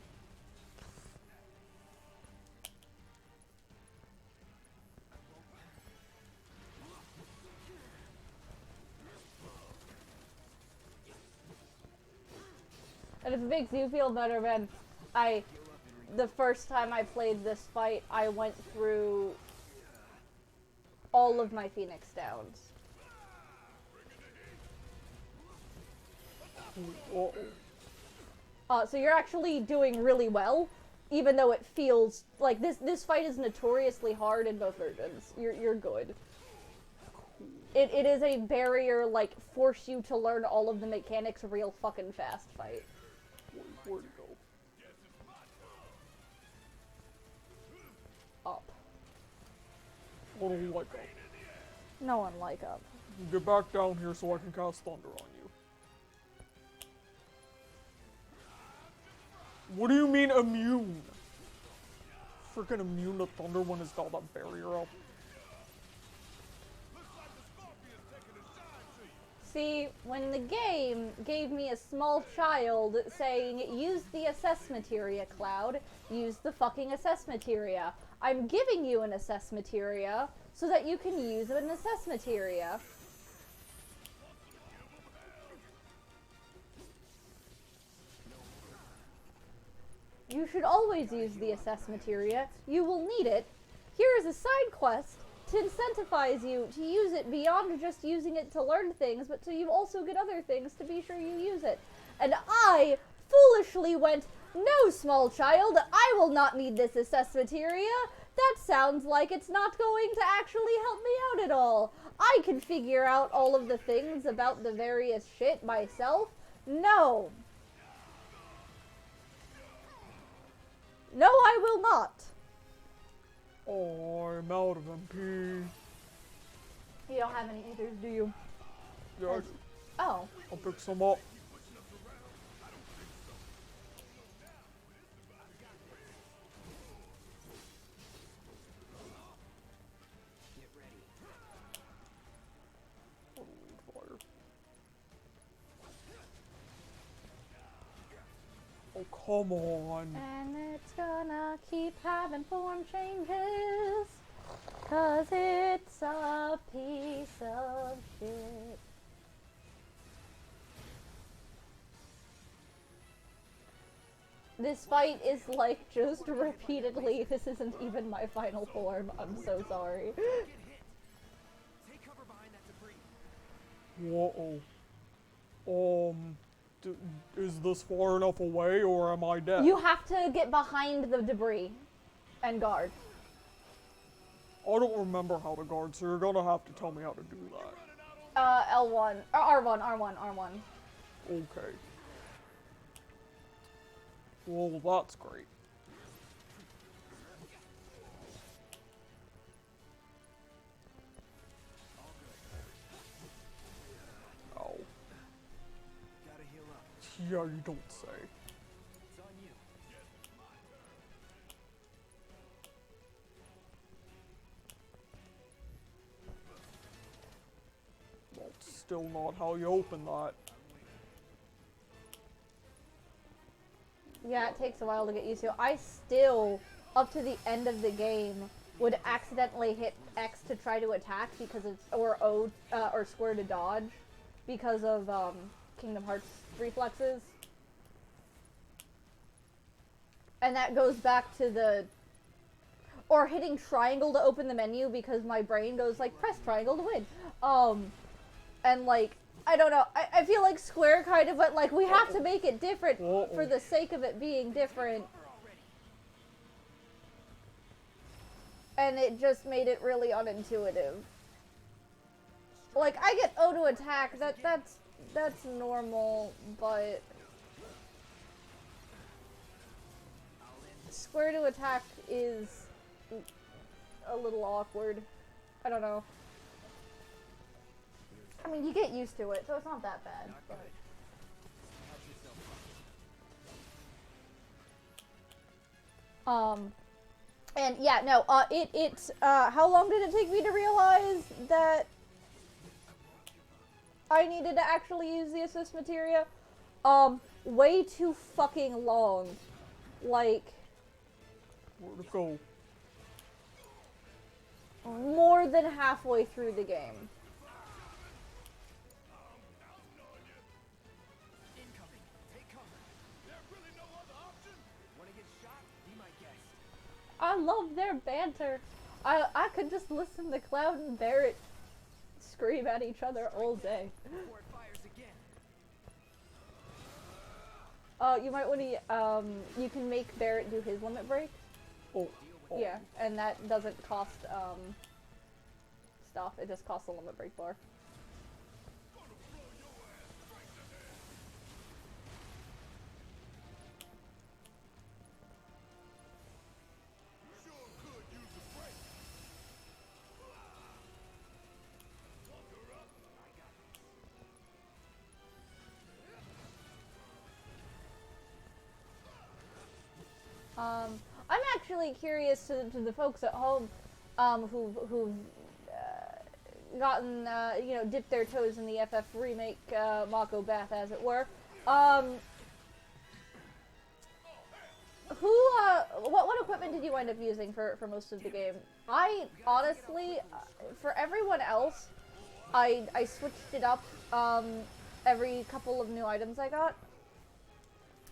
S1: And if it makes you feel better, man, the first time I played this fight, I went through all of my Phoenix Downs. So you're actually doing really well, even though it feels like this fight is notoriously hard in both versions. You're good. It is a barrier, like, force you to learn all of the mechanics real fucking fast fight.
S2: Where'd it go?
S1: Up.
S2: What do you like up?
S1: No one like up.
S2: Get back down here so I can cast thunder on you. What do you mean immune? Freaking immune to thunder when it's got that barrier up.
S1: See, when the game gave me a small child saying, use the assess materia, Cloud, use the fucking assess materia. I'm giving you an assess materia so that you can use an assess materia. You should always use the assess materia. You will need it. Here is a side quest to incentivize you to use it beyond just using it to learn things, but so you also get other things to be sure you use it. And I foolishly went, No, small child, I will not need this accessoria. That sounds like it's not going to actually help me out at all. I can figure out all of the things about the various shit myself. No. No, I will not.
S2: Oh, I'm out of MP.
S1: You don't have any ethers, do you?
S2: Yeah,
S1: Oh.
S2: I'll pick some up.
S3: Get ready.
S2: Fire. Oh, come on.
S1: And it's gonna keep having form changes, 'cause it's a piece of shit. This fight is like just repeatedly, this isn't even my final form, I'm so sorry.
S3: Get hit. Take cover behind that debris.
S2: Whoa. Is this far enough away or am I dead?
S1: You have to get behind the debris and guard.
S2: I don't remember how to guard, so you're gonna have to tell me how to do that.
S1: L1, or R1.
S2: Okay. Well, that's great. Oh.
S3: Gotta heal up.
S2: Yeah, you don't say.
S3: It's on you.
S2: That's still not how you open that.
S1: Yeah, it takes a while to get used to. I still, up to the end of the game, would accidentally hit X to try to attack because it's, or O, or square to dodge, because of, Kingdom Hearts reflexes. And that goes back to the, or hitting triangle to open the menu because my brain goes like, press triangle to win. And like, I don't know, I feel like Square kind of went like, we have to make it different for the sake of it being different. And it just made it really unintuitive. Like, I get O to attack, that's normal, but square to attack is a little awkward. I don't know. I mean, you get used to it, so it's not that bad. But. And yeah, no, how long did it take me to realize that I needed to actually use the assist materia? Way too fucking long. Like,
S2: Where'd it go?
S1: more than halfway through the game. I love their banter. I could just listen to Cloud and Barrett scream at each other all day.
S3: Before it fires again.
S1: You might want to, you can make Barrett do his limit break.
S2: Oh.
S1: Yeah, and that doesn't cost, stuff. It just costs the limit break bar. I'm actually curious to the folks at home, who've gotten, you know, dipped their toes in the FF Remake, Mako bath, as it were. What equipment did you wind up using for most of the game? I honestly, for everyone else, I switched it up, every couple of new items I got.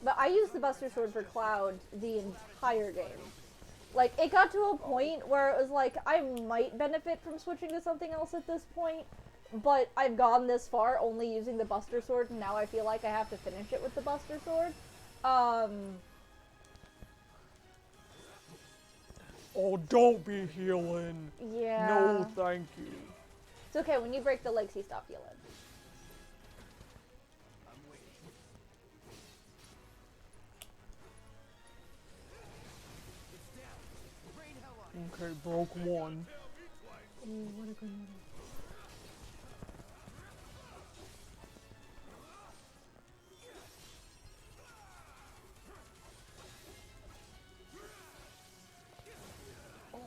S1: But I used the Buster Sword for Cloud the entire game. Like, it got to a point where it was like, I might benefit from switching to something else at this point, but I've gone this far only using the Buster Sword, and now I feel like I have to finish it with the Buster Sword.
S2: Oh, don't be healing.
S1: Yeah.
S2: No, thank you.
S1: It's okay, when you break the legs, he stopped healing.
S3: I'm waiting. It's down. Rain hell on it.
S2: Okay, broke one.
S1: Ooh, what a grenade.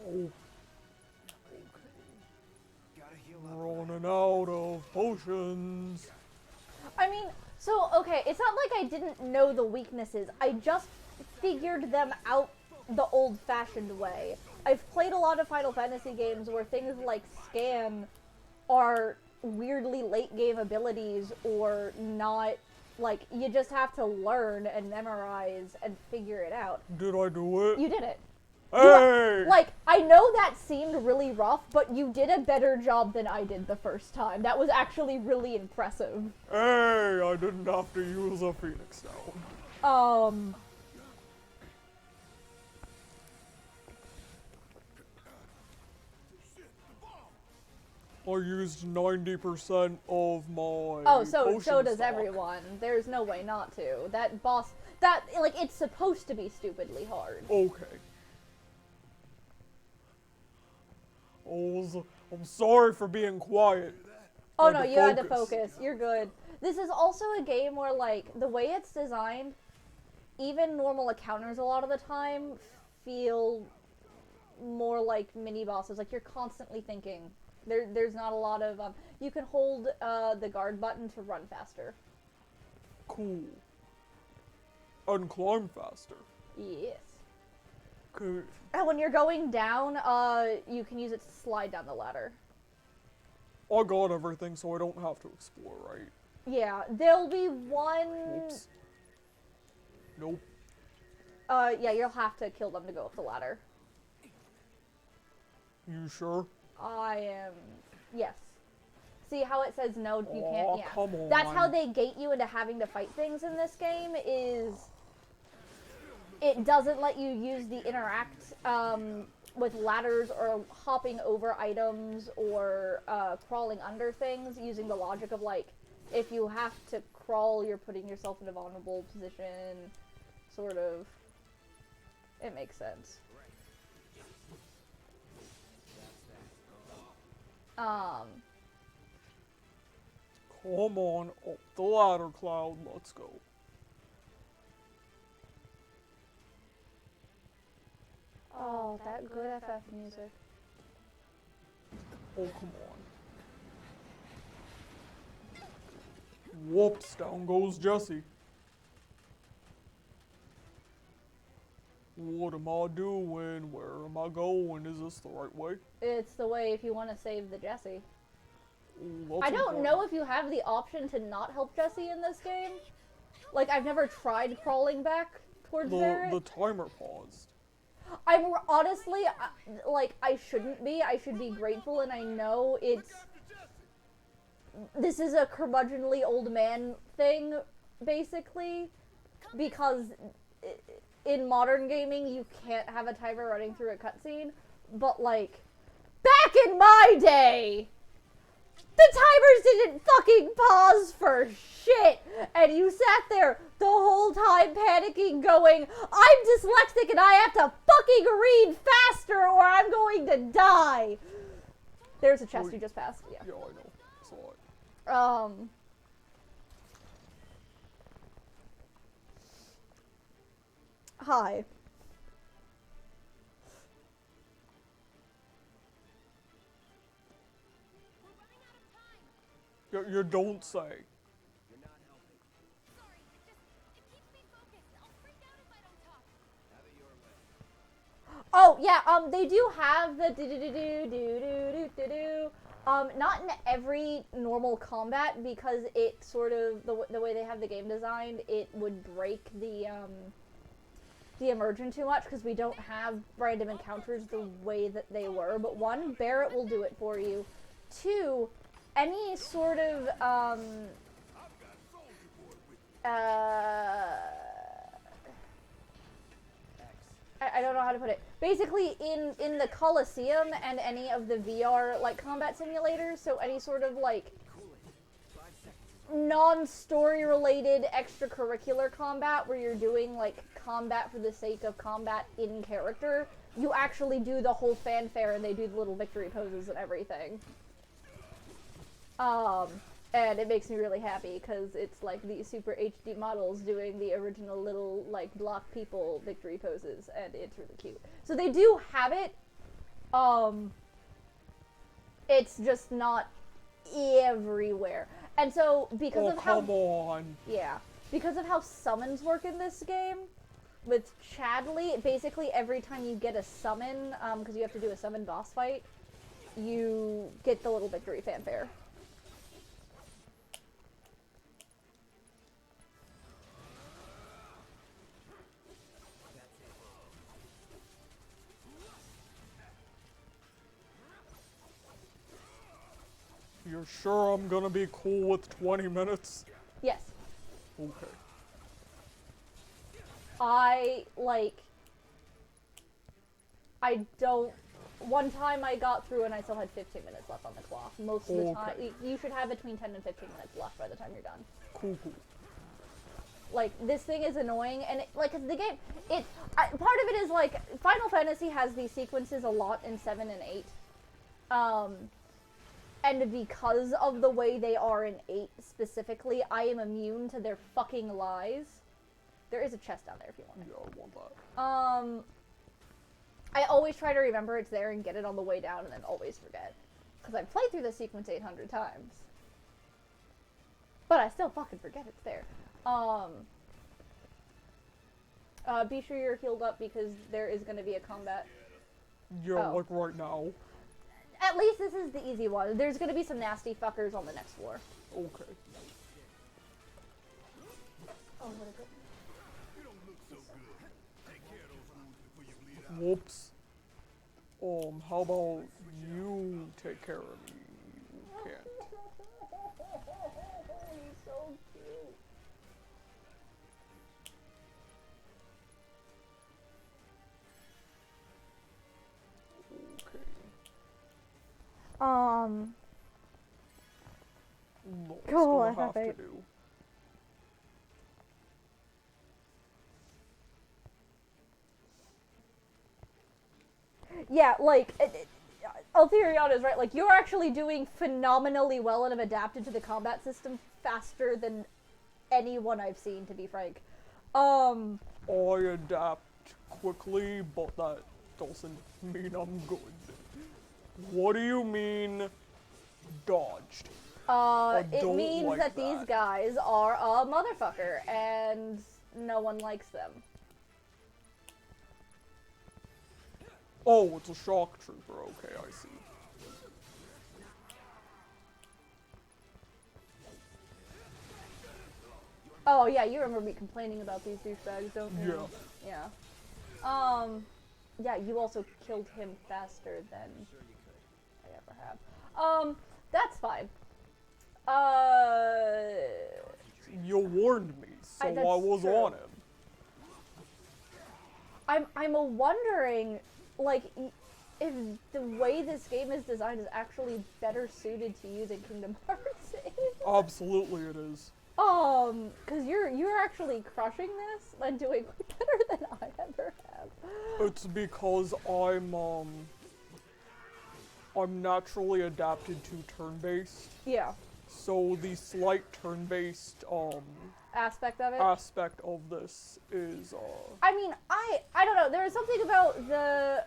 S2: Oh.
S3: Gotta heal up.
S2: Running out of potions.
S1: I mean, so, okay, it's not like I didn't know the weaknesses. I just figured them out the old-fashioned way. I've played a lot of Final Fantasy games where things like scan are weirdly late-game abilities or not, like, you just have to learn and memorize and figure it out.
S2: Did I do it?
S1: You did it.
S2: Hey!
S1: Like, I know that seemed really rough, but you did a better job than I did the first time. That was actually really impressive.
S2: Hey, I didn't have to use a Phoenix Down. I used 90% of my
S1: Oh, so
S2: potion
S1: does
S2: stock.
S1: everyone. There's no way not to. That boss, that, like, it's supposed to be stupidly hard.
S2: Okay. Oh, I'm sorry for being quiet.
S1: Oh no, you had to focus. You're good. This is also a game where, like, the way it's designed, even normal encounters a lot of the time feel more like mini bosses. Like, you're constantly thinking. There's not a lot of, you can hold the guard button to run faster.
S2: Cool. And climb faster.
S1: Yes.
S2: Okay.
S1: And when you're going down, you can use it to slide down the ladder.
S2: I got everything, so I don't have to explore, right?
S1: Yeah, there'll be one...
S2: Oops. Nope.
S1: Yeah, you'll have to kill them to go up the ladder.
S2: You sure?
S1: I am... Yes. See how it says no, you can't?
S2: Aw,
S1: Yeah.
S2: come on.
S1: That's how they gate you into having to fight things in this game, is... It doesn't let you use the interact, with ladders or hopping over items or, crawling under things using the logic of, like, if you have to crawl, you're putting yourself in a vulnerable position, sort of. It makes sense.
S2: Come on, up the ladder, Cloud. Let's go.
S1: Oh, that good FF music.
S2: Oh, come on. Whoops, down goes Jesse. What am I doing? Where am I going? Is this the right way?
S1: It's the way if you want to save the Jesse.
S2: Ooh,
S1: I don't
S2: important.
S1: know if you have the option to not help Jesse in this game. Like, I've never tried crawling back towards Barrett.
S2: The timer paused.
S1: I'm honestly, like, I shouldn't be. I should be grateful, and I know it's... This is a curmudgeonly old man thing, basically, because in modern gaming, you can't have a timer running through a cutscene, but, like, back in my day, the timers didn't fucking pause for shit, and you sat there the whole time panicking going, I'm dyslexic and I have to fucking read faster or I'm going to die. There's a chest you just passed, yeah.
S2: Yeah, I know. Saw it.
S1: Hi.
S2: You don't say.
S3: You're not helping.
S5: Sorry, it keeps me focused. I'll freak out if I don't talk.
S3: Have it your way.
S1: Oh, yeah, they do have the do-do-do-do-do-do-do-do. Not in every normal combat, because it sort of, the way they have the game designed, it would break the immersion too much, because we don't have random encounters the way that they were. But one, Barrett will do it for you. Two, any sort of, I don't know how to put it. Basically, in the Coliseum and any of the VR like combat simulators, so any sort of like non-story related extracurricular combat where you're doing like combat for the sake of combat in character, you actually do the whole fanfare and they do the little victory poses and everything. And it makes me really happy because it's like these super HD models doing the original little like block people victory poses, and it's really cute. So they do have it. It's just not everywhere. And so because of how because of how summons work in this game with Chadley, basically every time you get a summon, because you have to do a summon boss fight, you get the little victory fanfare.
S2: You're sure I'm gonna be cool with 20 minutes?
S1: Yes.
S2: Okay.
S1: I don't... One time I got through and I still had 15 minutes left on the clock. Most of the time, you should have between 10 and 15 minutes left by the time you're done.
S2: Cool.
S1: Like, this thing is annoying, and the game, part of it is, like, Final Fantasy has these sequences a lot in 7 and 8. And because of the way they are in 8 specifically, I am immune to their fucking lies. There is a chest down there if you want it.
S2: Yeah, I want that.
S1: I always try to remember it's there and get it on the way down and then always forget. Because I've played through this sequence 800 times. But I still fucking forget it's there. Be sure you're healed up because there is going to be a combat.
S2: Yeah, like right now.
S1: At least this is the easy one. There's going to be some nasty fuckers on the next floor.
S2: Okay.
S1: Oh, what is it?
S4: You don't look so good. Take care of those wounds before you bleed out.
S2: Whoops. How about you take care of me? You can't.
S1: He's so cute.
S2: No, it's
S1: Cool,
S2: gonna
S1: I have
S2: have to
S1: it.
S2: do.
S1: Yeah, like, Altherion is right. Like, you're actually doing phenomenally well and have adapted to the combat system faster than anyone I've seen, to be frank.
S2: I adapt quickly, but that doesn't mean I'm good. What do you mean, dodged?
S1: It means
S2: like
S1: that these guys are a motherfucker, and no one likes them.
S2: Oh, it's a shock trooper. Okay, I see.
S1: Oh, yeah, you remember me complaining about these douchebags, don't you?
S2: Yeah.
S1: Yeah. Yeah, you also killed him faster than I ever have. That's fine.
S2: You warned me, so I was
S1: true.
S2: on him.
S1: I'm wondering, like, if the way this game is designed is actually better suited to you than Kingdom Hearts is.
S2: Absolutely it is.
S1: Cause you're actually crushing this and doing better than I ever have.
S2: It's because I'm naturally adapted to turn-based.
S1: Yeah.
S2: So the slight turn-based
S1: Aspect of it.
S2: aspect of this is
S1: I mean, I don't know. There is something about the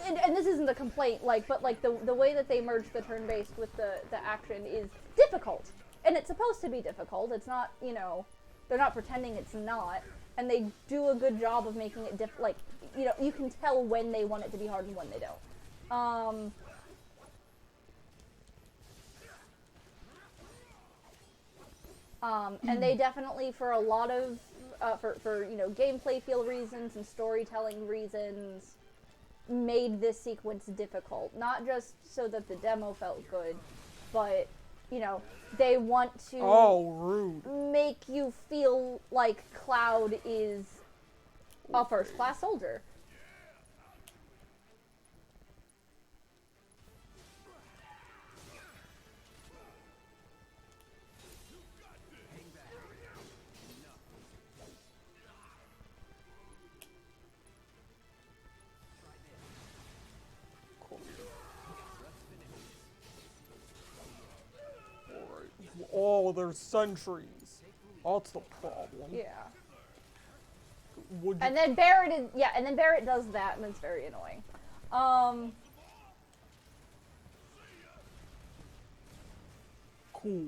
S1: and this isn't a complaint, like, but like the way that they merge the turn-based with the action is difficult, and it's supposed to be difficult. It's not, you know, they're not pretending it's not, and they do a good job of making it like, you know, you can tell when they want it to be hard and when they don't. And they definitely, for a lot of, for you know, gameplay feel reasons and storytelling reasons, made this sequence difficult. Not just so that the demo felt good, but, you know, they want to
S2: rude.
S1: make you feel like Cloud is a first-class soldier.
S2: Oh, there's sentries. That's the problem.
S1: Yeah.
S2: Would you...
S1: And then Barrett is, yeah, and then Barrett does that, and it's very annoying.
S2: Cool.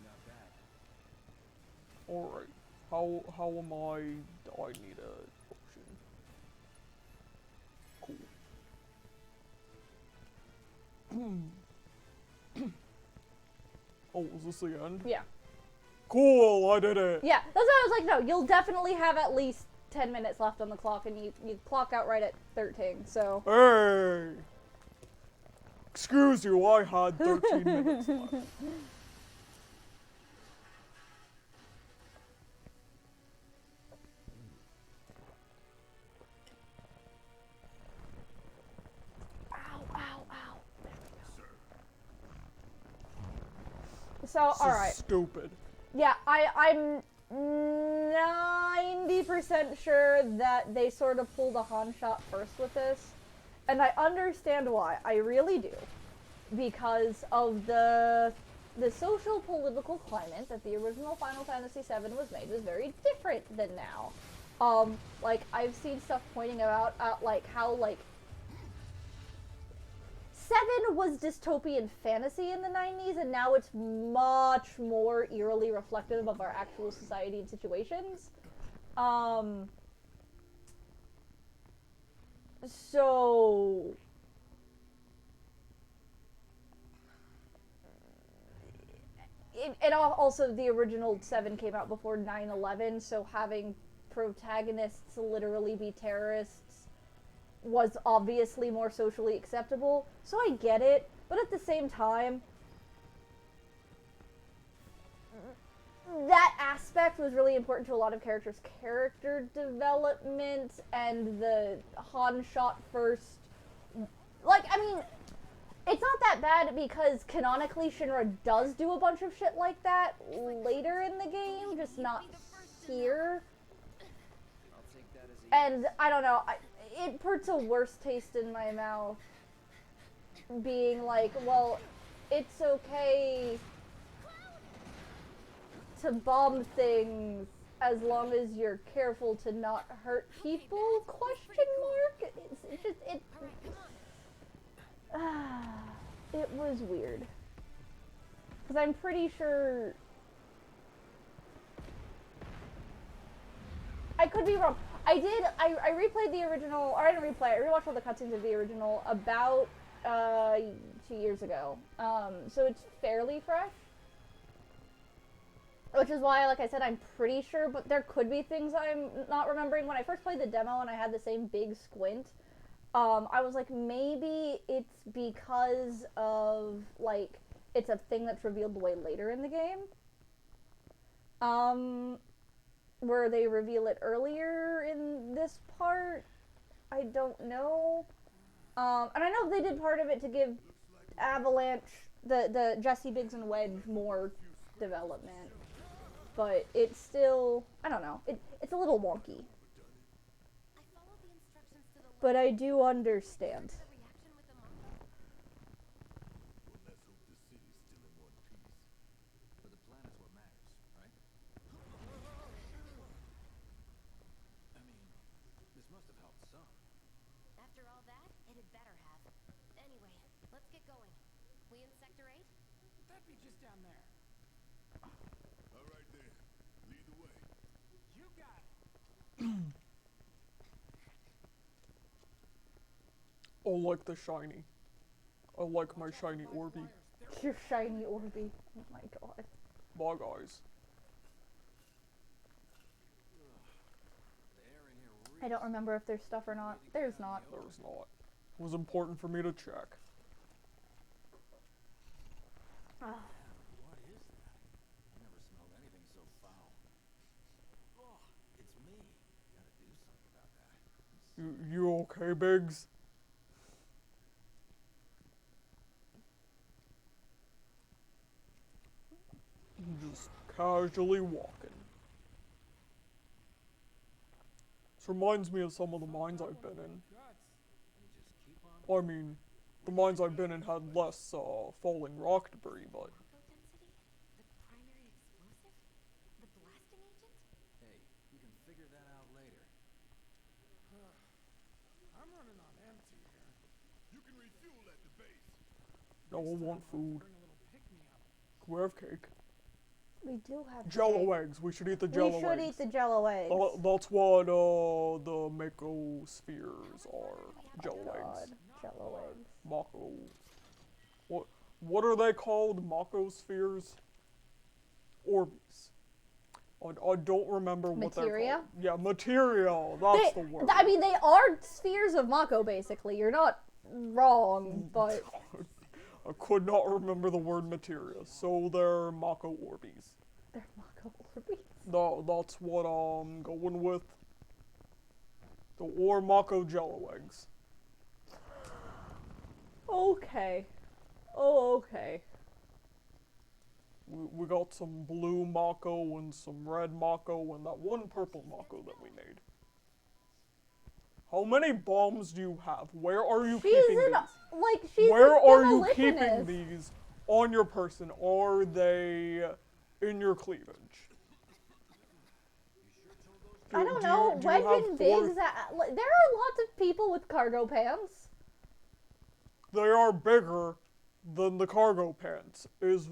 S3: Not bad.
S2: Alright. How am I... I need a potion. Cool. Oh, is this the end?
S1: Yeah.
S2: Cool, I did it!
S1: Yeah, that's why I was like, no, you'll definitely have at least 10 minutes left on the clock, and you clock out right at 13, so...
S2: Hey! Excuse you, I had 13 minutes left.
S1: So, alright.
S2: Stupid.
S1: Yeah, I'm 90% sure that they sort of pulled a Han shot first with this. And I understand why. I really do. Because of the social political climate that the original Final Fantasy VII was made was very different than now. Like, I've seen stuff pointing out, like, how, like, 7 was dystopian fantasy in the 90s, and now it's much more eerily reflective of our actual society and situations. So... And also, the original 7 came out before 9/11, so having protagonists literally be terrorists was obviously more socially acceptable, so I get it, but at the same time, that aspect was really important to a lot of characters' character development, and the Han shot first, like, I mean, it's not that bad because canonically Shinra does do a bunch of shit like that later in the game, just not here.
S3: I'll take that as a
S1: And I don't know, it puts a worse taste in my mouth being like, well, it's okay to bomb things as long as you're careful to not hurt people, question mark? It's just, it was weird. Because I'm pretty sure... I could be wrong. I replayed the original, or I didn't replay it, I rewatched all the cutscenes of the original about 2 years ago. So it's fairly fresh. Which is why, like I said, I'm pretty sure, but there could be things I'm not remembering. When I first played the demo and I had the same big squint, I was like, maybe it's because of, like, it's a thing that's revealed way later in the game. Where they reveal it earlier in this part. I don't know. And I know they did part of it to give Avalanche, the Jesse, Biggs, and Wedge more development. But it's still, I don't know, it's a little wonky. But I do understand.
S3: But the planet's what matters, right? I mean, this must have helped some.
S5: After all that, it had better have. Anyway, let's get going. We in Sector 8?
S3: That'd be just down there.
S4: All right then. Lead the way.
S3: You got it.
S2: Oh, like the shiny. I like my shiny Orby.
S1: Your shiny Orby. Oh my god.
S2: Bye, guys.
S3: The air in here
S1: I don't remember if there's stuff or not. There's not.
S2: There's not. It was important for me to check.
S3: What is that? I never smelled anything so foul. Oh, it's me. Gotta do something about that.
S2: You okay, Biggs? Just casually walking. This reminds me of some of the mines I've been in. I mean, the mines I've been in had less falling rock debris, but all want food. Can we have cake?
S1: We do have
S2: Jello
S1: cake.
S2: eggs. We should eat the Jello eggs.
S1: We should eat the Jello eggs.
S2: That's what the Mako spheres are. Jello eggs.
S1: Jello eggs.
S2: Mako. What are they called? Mako spheres? Orbeez. I don't remember what they're called. Yeah, materia. That's the word.
S1: I mean, they are spheres of Mako, basically. You're not wrong, but...
S2: I could not remember the word materia, so they're Mako Orbeez.
S1: They're Mako Orbeez?
S2: No, that's what I'm going with. Or Mako Jello eggs.
S1: Okay. Oh, okay.
S2: We got some blue Mako and some red Mako and that one purple Mako that we made. How many bombs do you have? Where are you keeping these? Where are you keeping these on your person? Are they in your cleavage?
S1: I don't know. Wedge and Biggs. There are lots of people with cargo pants.
S2: They are bigger than the cargo pants. Is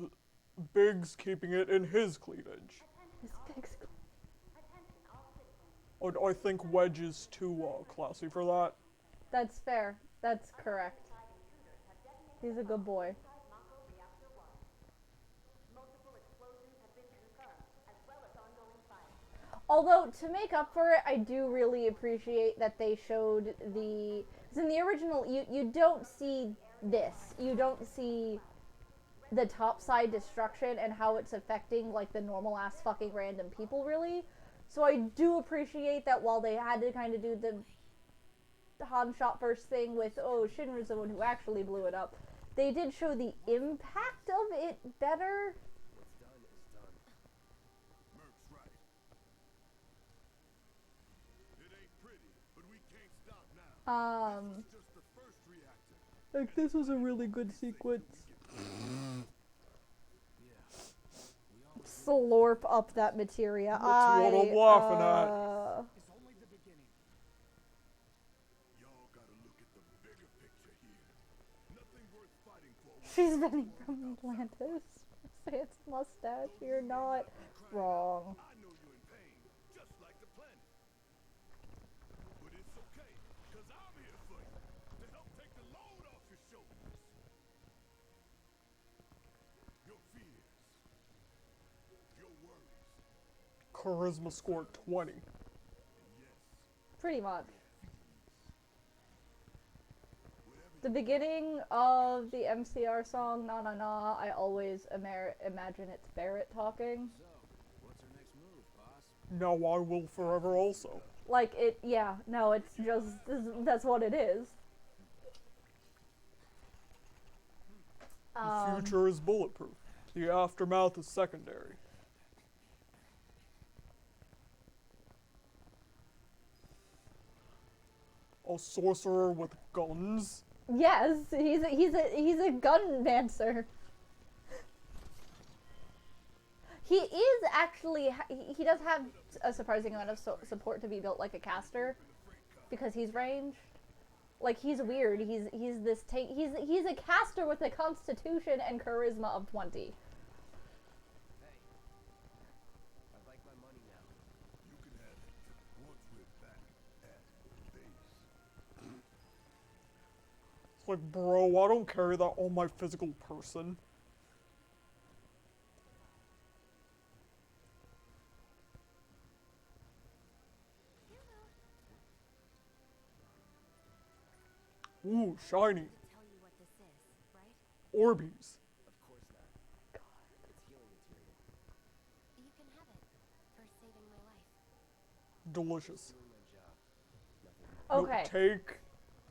S2: Biggs keeping it in his cleavage? I think Wedge is too classy for that.
S1: That's fair. That's correct. He's a good boy. Although, to make up for it, I do really appreciate that they showed the... Because in the original, you don't see this. You don't see the topside destruction and how it's affecting, like, the normal-ass fucking random people, really. So I do appreciate that while they had to kind of do the Han shot first thing with, oh, Shinra's the one who actually blew it up, they did show the impact of it better. Like, this was a really good sequence. Slurp up that materia.
S2: That's what I'm laughing at.
S1: She's Benny from Atlantis. Say it's mustache. You're not wrong.
S2: Charisma score 20.
S1: Pretty much. The beginning of the MCR song, Na Na Na, I always imagine it's Barrett talking.
S3: So, what's our next move, boss?
S2: Now I will forever also.
S1: Like, yeah, no, it's just, that's what it is.
S2: The future is bulletproof. The aftermath is secondary. A sorcerer with guns?
S1: Yes, he's a gunmancer. He is actually, he does have a surprising amount of support to be built like a caster, because he's ranged. Like, he's weird. He's this tank. He's a caster with a constitution and charisma of 20.
S3: Hey, I'd like my money now.
S4: You can have it once we're back at base.
S2: It's like, bro, I don't carry that on my physical person. Ooh, shiny.
S5: Tell you what this is, right?
S2: Orbeez.
S3: Of course not.
S1: God.
S3: It's healing material.
S5: You can have it for saving my life.
S2: Delicious.
S3: Doing my job. Nothing more.
S1: Okay.
S2: No,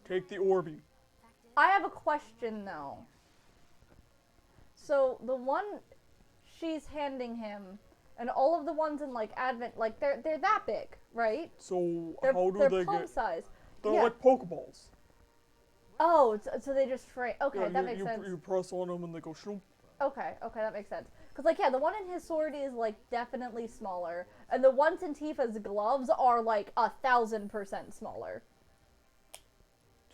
S2: take the Orby.
S5: Fact is,
S1: I have a question, though. So, the one she's handing him, and all of the ones in, like, Advent, like, they're that big, right?
S2: So,
S1: They're,
S2: how do
S1: they're
S2: they
S1: palm
S2: get...
S1: size.
S2: They're
S1: Yeah.
S2: like Pokeballs.
S1: Oh, so they just shrink. Okay,
S2: Yeah,
S1: that makes sense.
S2: You press on them and they go shoop.
S1: Okay, that makes sense. Because, like, yeah, the one in his sword is, like, definitely smaller. And the ones in Tifa's gloves are, like, 1,000% smaller.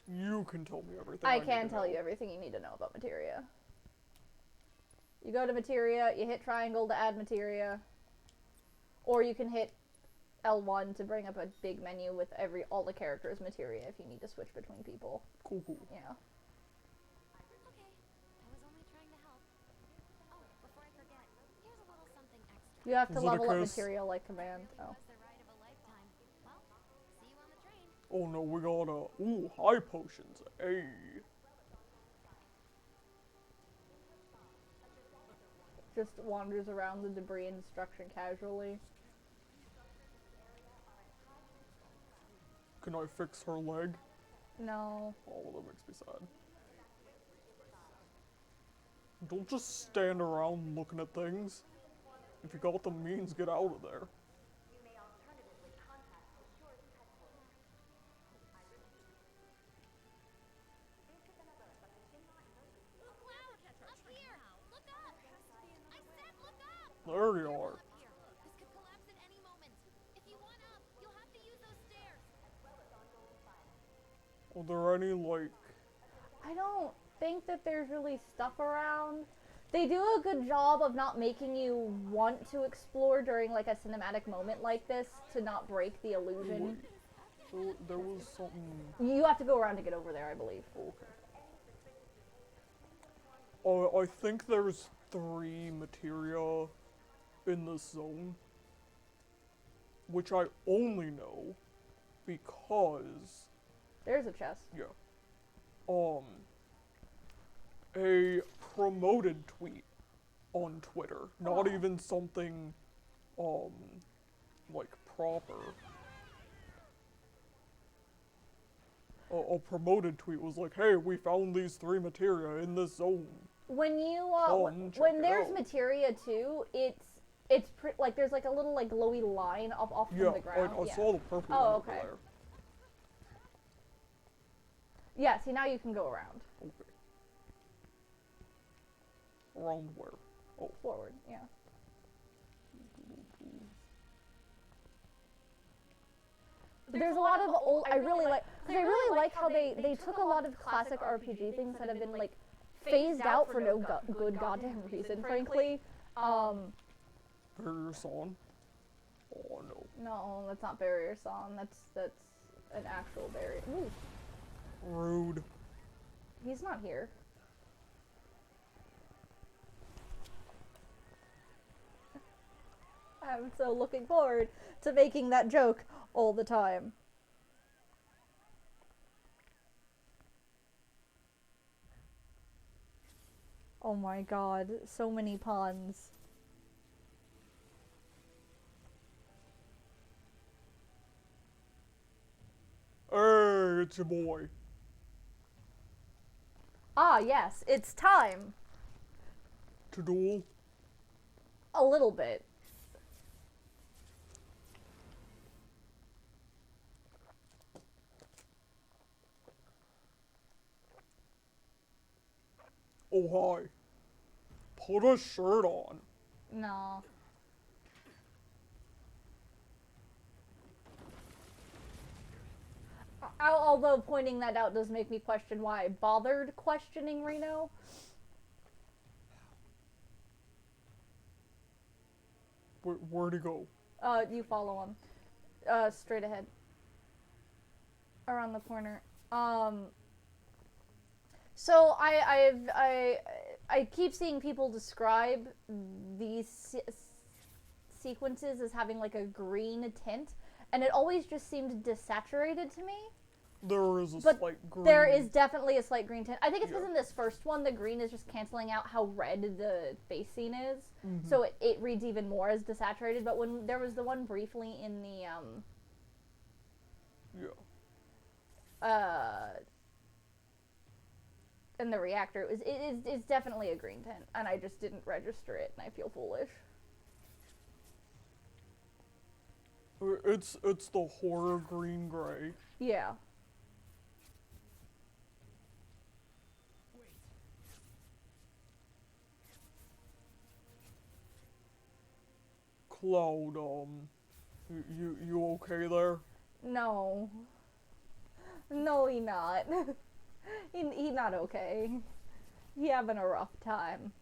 S2: You can tell me everything.
S1: I
S2: need
S1: can
S2: to
S1: tell
S2: know.
S1: you everything you need to know about materia. You go to materia, you hit triangle to add materia, or you can hit L1 to bring up a big menu with all the characters' materia if you need to switch between people.
S2: Cool.
S1: Yeah.
S5: Okay, I was only trying to help. Oh, before I forget, here's a little something extra.
S1: You have to
S2: Is it a
S1: level up
S2: kiss?
S1: materia like command.
S5: Really
S1: Oh.
S5: was the ride of a lifetime. Well, see you on the train.
S2: Oh no, we got high potions. Hey.
S1: Just wanders around the debris and destruction casually.
S2: Can I fix her leg?
S1: No.
S2: Oh, well, that makes me sad. Don't just stand around looking at things. If you got the means, get out of there. There you are.
S5: This could collapse at any moment. If you want up, you'll have to use those stairs.
S2: Are there any, like...
S1: I don't think that there's really stuff around. They do a good job of not making you want to explore during like a cinematic moment like this to not break the illusion.
S2: Wait, there was something...
S1: You have to go around to get over there, I believe.
S2: Okay. I think there's 3 materia in this zone, which I only know because
S1: There's a chest.
S2: yeah, a promoted tweet on Twitter, not even something like proper. A promoted tweet was like, "Hey, we found these 3 materia in this zone."
S1: When you
S2: check
S1: when
S2: it
S1: there's
S2: out.
S1: materia too, it's like there's like a little like glowy line off from the ground.
S2: I saw the purple
S1: Oh,
S2: one
S1: okay.
S2: over there.
S1: Yeah, see now you can go around.
S2: Okay. Around where? Oh.
S1: Forward, yeah. There's a lot of old. I really like how they took a lot of classic RPG things that have been like phased out for no good goddamn reason, frankly.
S2: Barrier Song? Oh no.
S1: No, that's not barrier song. That's an actual barrier. Ooh,
S2: Rude.
S1: he's not here. I'm so looking forward to making that joke all the time. Oh my god, so many puns.
S2: Hey, it's your boy.
S1: Ah, yes, it's time.
S2: To duel?
S1: A little bit.
S2: Oh, hi. Put a shirt on.
S1: No. Although pointing that out does make me question why I bothered questioning Reno.
S2: Where'd he go?
S1: You follow him. Straight ahead. Around the corner. So I keep seeing people describe these sequences as having like a green tint, and it always just seemed desaturated to me.
S2: There is a
S1: But
S2: slight green.
S1: there is definitely a slight green tint. I think it's because
S2: Yeah.
S1: in this first one, the green is just canceling out how red the face scene is. So it reads even more as desaturated. But when there was the one briefly in the, in the reactor, it's definitely a green tint. And I just didn't register it, and I feel foolish.
S2: It's the horror green gray.
S1: Yeah.
S2: Cloud, you okay there?
S1: No. No, he not. he not okay. He having a rough time.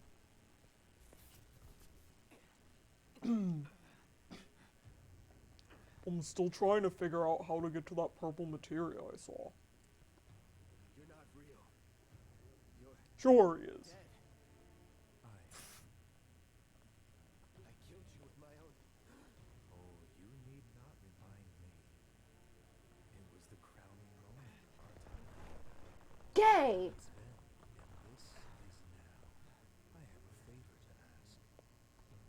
S2: I'm still trying to figure out how to get to that purple materia I saw.
S4: You're not real. You're
S2: Sure he is.
S4: dead. I killed you with my own.
S3: Oh, you need not remind me. It was the crowning moment of our time.
S1: Gate!
S3: Then, and this is now. I have a favor to ask.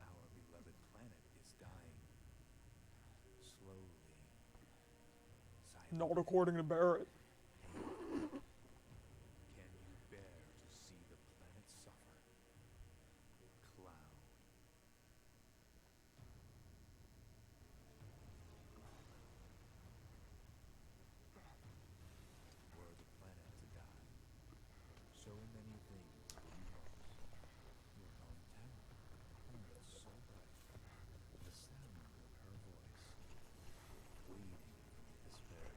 S3: Our beloved planet is dying. Slowly. Silently.
S2: Not according to Barrett.
S3: Can you bear to see the planet suffer? Cloud. Were the planet to die, so many things would be lost. Your hometown, Earth so bright, the sound of her voice, bleeding from despair,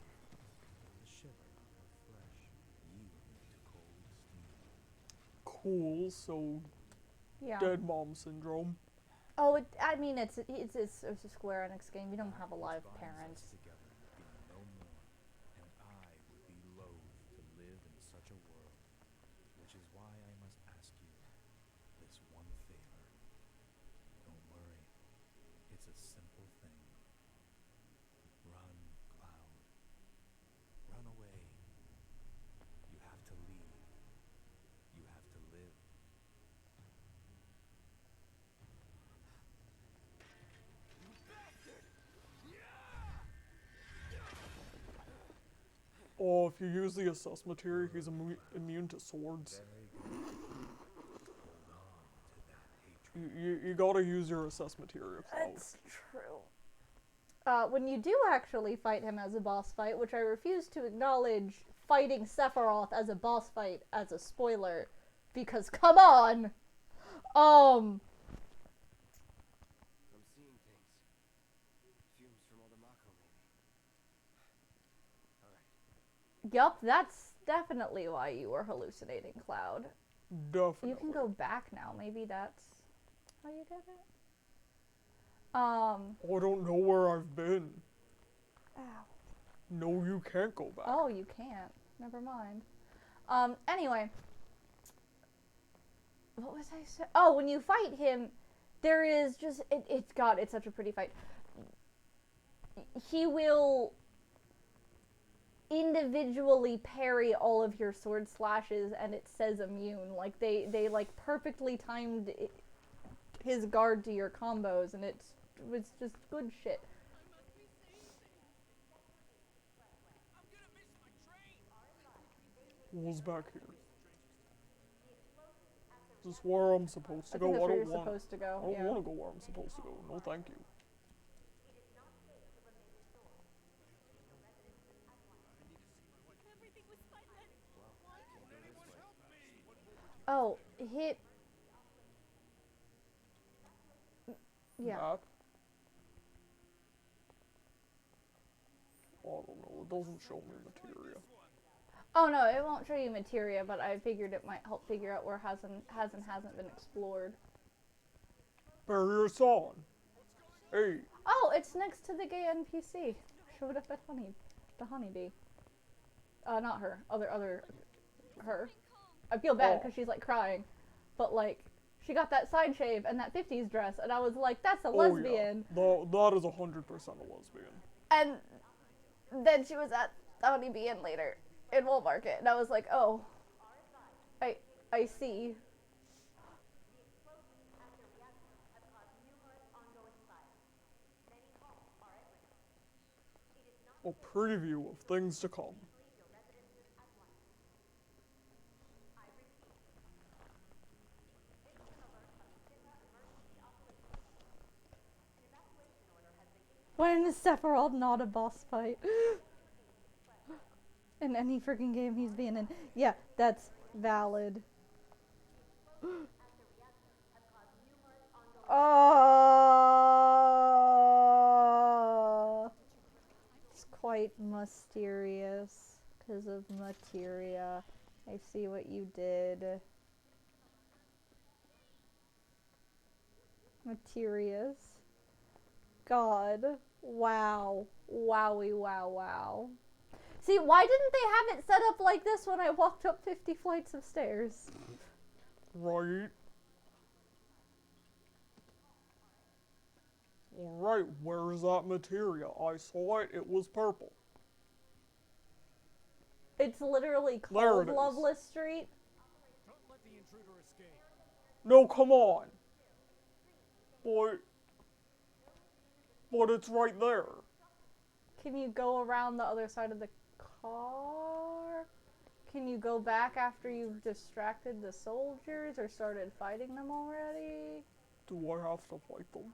S3: the shiver of her flesh yielding to cold steel.
S2: Cool, so
S1: Yeah.
S2: dead mom syndrome.
S1: Oh, I mean, it's a Square Enix game. You don't have a live
S3: Binds
S1: parent.
S3: us together being no more, and I would be loath to live in such a world, which is why I must ask you this one favor. Don't worry, it's a simple thing. Run, Cloud. Run away. You have to leave. You have to live.
S2: Oh, if you use the assess materia, he's immune to swords.
S3: Very good. Hold on to that hatred.
S2: You gotta use your assess materia, Cloud.
S1: That's true. When you do actually fight him as a boss fight, which I refuse to acknowledge fighting Sephiroth as a boss fight as a spoiler, because come on!
S4: I'm seeing things. Fumes from all the Mako, maybe. Alright.
S1: Yup, that's definitely why you were hallucinating, Cloud.
S2: Definitely.
S1: You can go back now. Maybe that's how you get it.
S2: Oh, I don't know where I've been.
S1: Ow.
S2: No, you can't go back.
S1: Oh, you can't. Never mind. Anyway. What was I saying? Oh, when you fight him, there is just, it's such a pretty fight. He will individually parry all of your sword slashes, and it says immune. Like, they like, perfectly timed his guard to your combos, and it was just good shit.
S2: Who's back here? Is this where I'm supposed to
S1: I
S2: go?
S1: think that's
S2: I
S1: where
S2: don't
S1: you're
S2: want.
S1: supposed to go.
S2: I don't
S1: Yeah.
S2: want to go where I'm supposed to go. No, thank you.
S1: Oh, hit. Yeah.
S2: Map. I don't know. It doesn't show me materia.
S1: Oh no, it won't show you materia, but I figured it might help figure out where hasn't been explored.
S2: Barrier's on. Hey.
S1: Oh, it's next to the gay NPC. Showed up at the honeybee. Not her. Her. I feel bad because she's like crying, but like she got that side shave and that 50s dress, and I was like, that's a lesbian.
S2: Yeah. That is 100% a lesbian.
S1: And then she was at the honeybee inn later in Woolmarket, and I was like, oh, I see.
S2: A preview of things to come.
S1: When is Sephiroth not a boss fight? In any freaking game he's been in. Yeah, that's valid. Oh, it's quite mysterious because of materia. I see what you did. Materias. god. Wow. Wowie, wow, wow. See, why didn't they have it set up like this when I walked up 50 flights of stairs?
S2: Right. Alright, where's that materia? I saw it, it was purple.
S1: It's literally called Loveless Street.
S3: Don't let the intruder escape.
S2: No, come on. But it's right there.
S1: Can you go around the other side of the car? Can you go back after you've distracted the soldiers or started fighting them already?
S2: Do I have to fight them?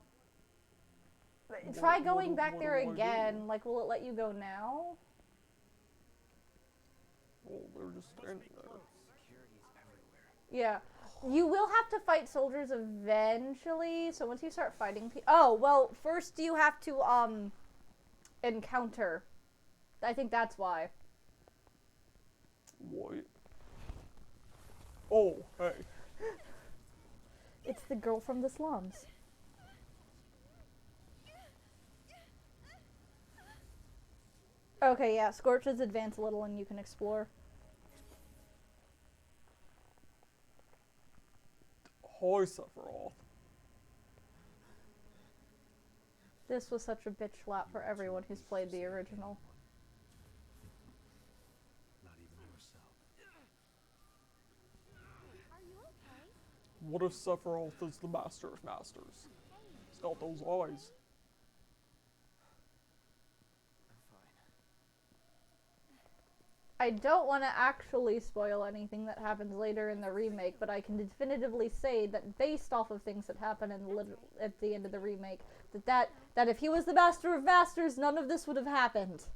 S1: Try going back there again. Like, will it let you go now?
S2: Well, they're just standing there.
S1: Yeah. You will have to fight soldiers eventually, so once you start fighting people... Oh, well, first you have to, encounter. I think that's why.
S2: What? Oh, hey.
S1: It's the girl from the slums. Okay, yeah, Scorches advance a little and you can explore.
S2: Hi, Sephiroth.
S1: This was such a bitch slap for everyone who's played the original.
S3: Not even yourself.
S5: Are you okay?
S2: What if Sephiroth is the master of masters? He's got those eyes.
S1: I don't want to actually spoil anything that happens later in the remake, but I can definitively say that based off of things that happen at the end of the remake, that if he was the Master of Masters, none of this would have happened.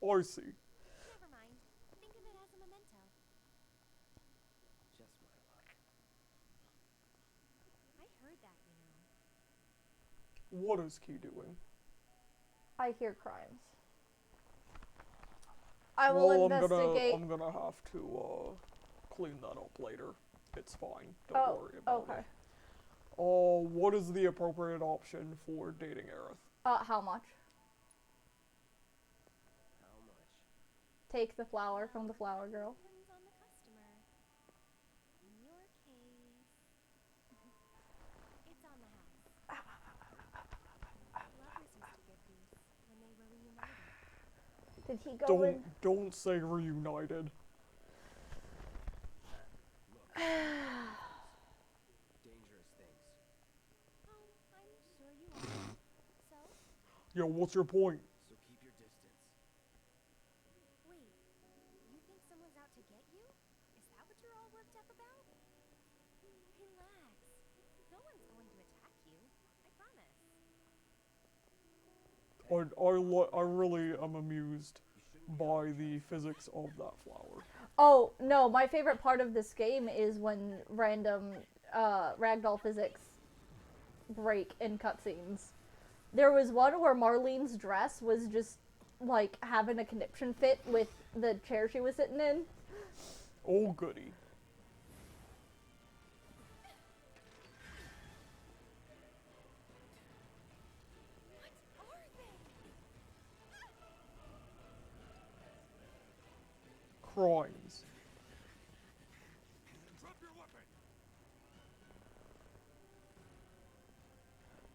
S2: I see.
S5: Never mind. Think of it as a memento.
S3: Just my luck.
S5: I heard that, you know.
S2: What is Key doing?
S1: I hear crimes. I will investigate.
S2: I'm gonna have to clean that up later. It's fine. Don't worry about it. What is the appropriate option for dating Aerith?
S1: How much?
S3: How much?
S1: Take the flower from the flower girl.
S5: Depends on the customer. In your case, it's on the house. Lovers used to give these when they were reunited.
S1: Did he go in?
S2: Don't say reunited.
S3: Dangerous things.
S5: Oh, I'm sure you are. So?
S2: Yo, what's your point?
S3: So keep your distance.
S5: Wait, you think someone's out to get you? Is that what you're all worked up about? Relax. No one's going to attack you. I promise.
S2: I really am amused by the physics of that flower.
S1: Oh, no, my favorite part of this game is when random ragdoll physics break in cutscenes. There was one where Marlene's dress was just, like, having a conniption fit with the chair she was sitting in.
S2: Oh, goody.
S5: What are they?
S2: Crimes.
S4: Drop your weapon!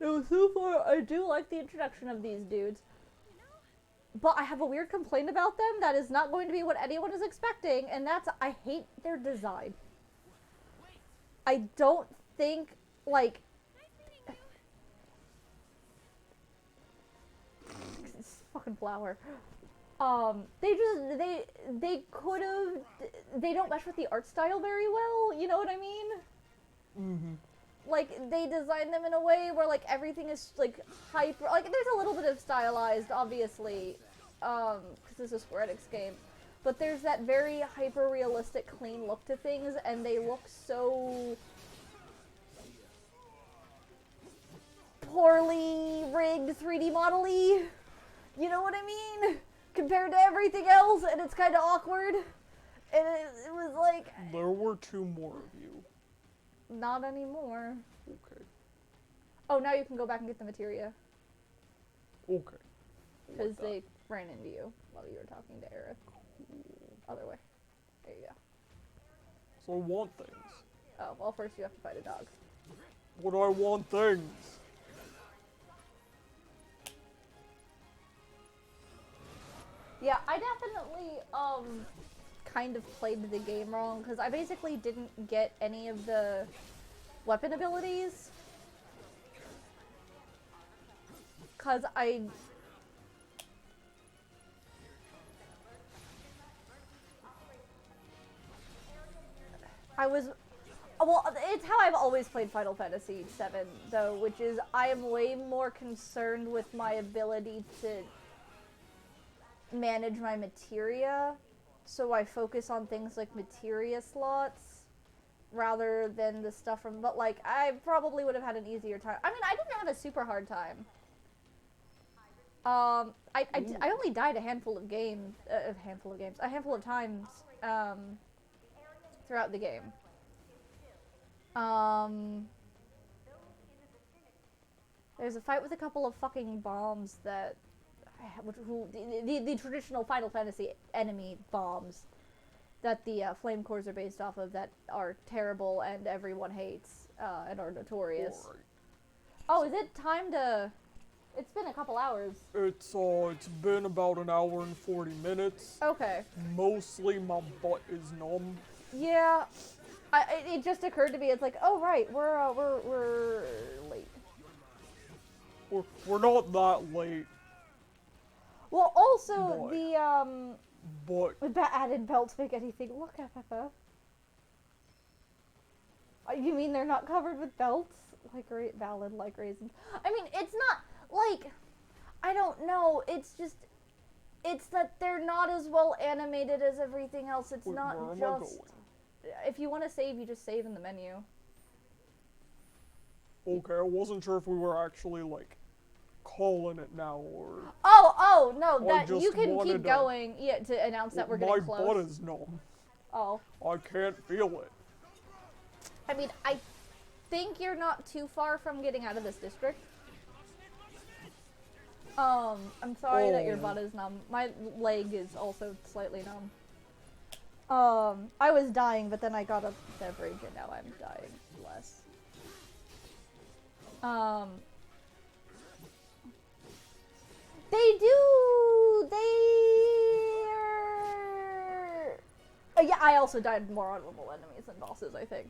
S1: No, so far, I do like the introduction of these dudes. But I have a weird complaint about them that is not going to be what anyone is expecting, and that's I hate their design. I don't think, like... This fucking flower. They could have... They don't mesh with the art style very well, you know what I mean?
S2: Mm-hmm.
S1: Like, they designed them in a way where, like, everything is, like, hyper... Like, there's a little bit of stylized, obviously, because this is a Square Enix game. But there's that very hyper-realistic, clean look to things, and they look so... poorly rigged 3D model-y. You know what I mean? Compared to everything else, and it's kind of awkward. And it was like...
S2: There were 2 more of you.
S1: Not anymore.
S2: Okay.
S1: Oh, now you can go back and get the materia.
S2: Okay.
S1: Because they ran into you while you were talking to Aerith. Other way. There you go.
S2: So I want things.
S1: Oh, well, first you have to fight a dog.
S2: But I want things.
S1: Yeah, I definitely, kind of played the game wrong, because I basically didn't get any of the weapon abilities. Because well, it's how I've always played Final Fantasy VII, though, which is I am way more concerned with my ability to manage my materia, so I focus on things like materia slots rather than the stuff from, but like, I probably would have had an easier time. I mean, I didn't have a super hard time. I only died a handful of times, throughout the game. There's a fight with a couple of fucking bombs that, the traditional Final Fantasy enemy bombs that the flame cores are based off of that are terrible and everyone hates, and are notorious.
S2: Alright.
S1: Oh, is it time to... It's been a couple hours.
S2: It's been about an hour and 40 minutes.
S1: Okay.
S2: Mostly my butt is numb.
S1: Yeah. It just occurred to me, it's like, oh right, we're late.
S2: We're not that late.
S1: Well, also,
S2: But
S1: added belts make anything look FFF. You mean they're not covered with belts? Like, valid like raisins. I mean, it's not, like, I don't know, it's just, it's that they're not as well animated as everything else. It's
S2: where
S1: not
S2: am I
S1: just,
S2: going?
S1: if you want to save, you just save in the menu.
S2: Okay, I wasn't sure if we were actually, like, calling it now, or...
S1: Oh, no, that,
S2: just
S1: you can
S2: wanted
S1: keep going, yeah, to announce that we're getting close.
S2: My butt is numb.
S1: Oh.
S2: I can't feel it.
S1: I mean, I think you're not too far from getting out of this district. I'm sorry that your butt is numb. My leg is also slightly numb. I was dying, but then I got a beverage and now I'm dying less. Yeah, I also died more on normal enemies than bosses, I think.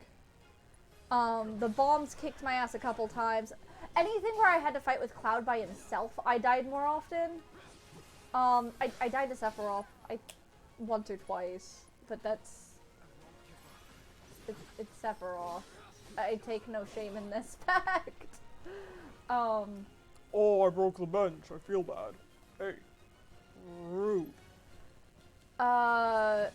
S1: The bombs kicked my ass a couple times. Anything where I had to fight with Cloud by himself, I died more often. I died to Sephiroth, once or twice, but it's Sephiroth. I take no shame in this fact.
S2: Oh, I broke the bench. I feel bad. Hey. Rude.
S1: I